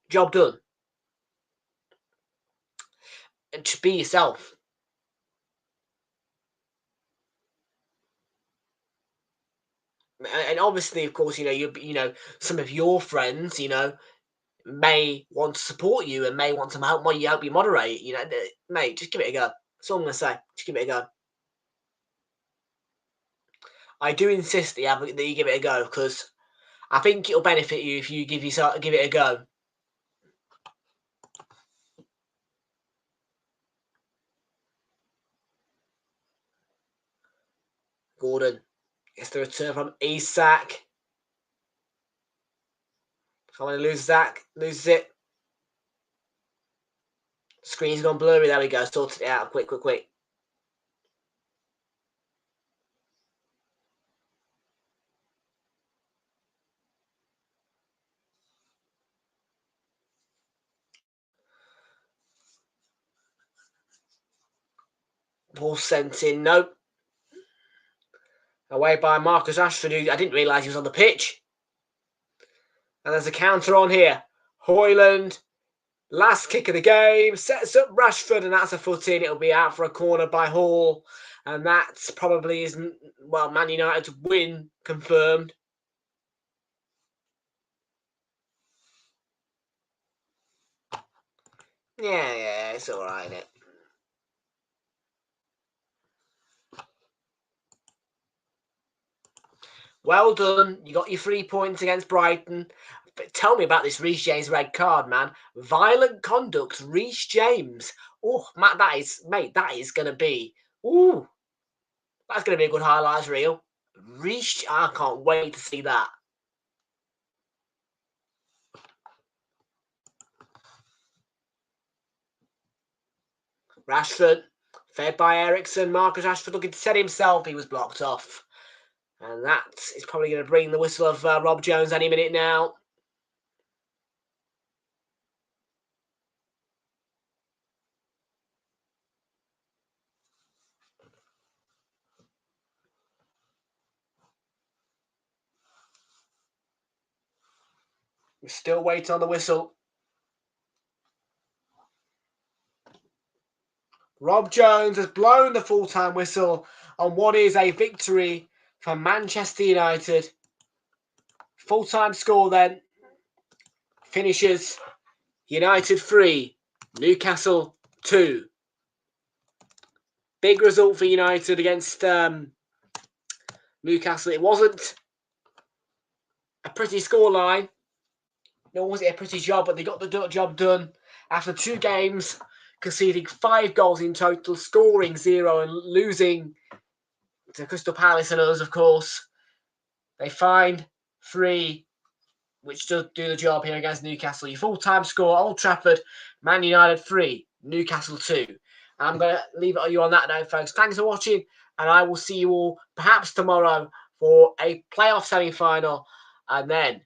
Job done. And just be yourself. And obviously, of course, some of your friends, may want to support you and may want to help you moderate. Mate, just give it a go. That's all I'm gonna say. Just give it a go. I do insist that you give it a go because I think it'll benefit you if you give it a go. Gordon gets the return from Isak. Someone loses it. Screen's gone blurry. There we go. Sorted it out. Quick. Ball sent in. Nope. Away by Marcus Rashford, who I didn't realise he was on the pitch. And there's a counter on here. Højlund, last kick of the game, sets up Rashford, and that's a foot in. It'll be out for a corner by Hall. And that's probably isn't, well, Man United's win confirmed. Yeah, it's all right, isn't it? Well done. You got your 3 points against Brighton. But tell me about this Reece James red card, man. Violent conduct, Reece James. Oh, Matt, that is going to be... Ooh, that's going to be a good highlights reel. Reece, I can't wait to see that. Rashford, fed by Ericsson. Marcus Rashford looking to set himself. He was blocked off. And that is probably going to bring the whistle of Rob Jones any minute now. We're still waiting on the whistle. Rob Jones has blown the full-time whistle on what is a victory for Manchester United. Full-time score then finishes United 3, Newcastle 2. Big result for United against Newcastle. It wasn't a pretty scoreline, nor was it a pretty job, but they got the job done after 2 games, conceding 5 goals in total, scoring 0 and losing to Crystal Palace and us, of course. They find 3 which does do the job here against Newcastle. Your full-time score, Old Trafford, Man United 3, Newcastle 2. I'm going to leave it on you on that note, folks. Thanks for watching, and I will see you all perhaps tomorrow for a playoff semi-final, and then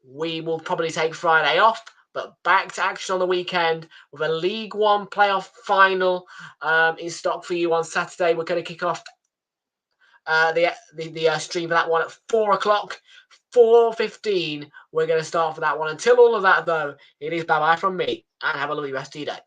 we will probably take Friday off, but back to action on the weekend with a League One playoff final in stock for you on Saturday. We're going to kick off the stream for that one at 4 o'clock. 4:15, we're going to start for that one. Until all of that, though, it is bye-bye from me, and have a lovely rest of your day.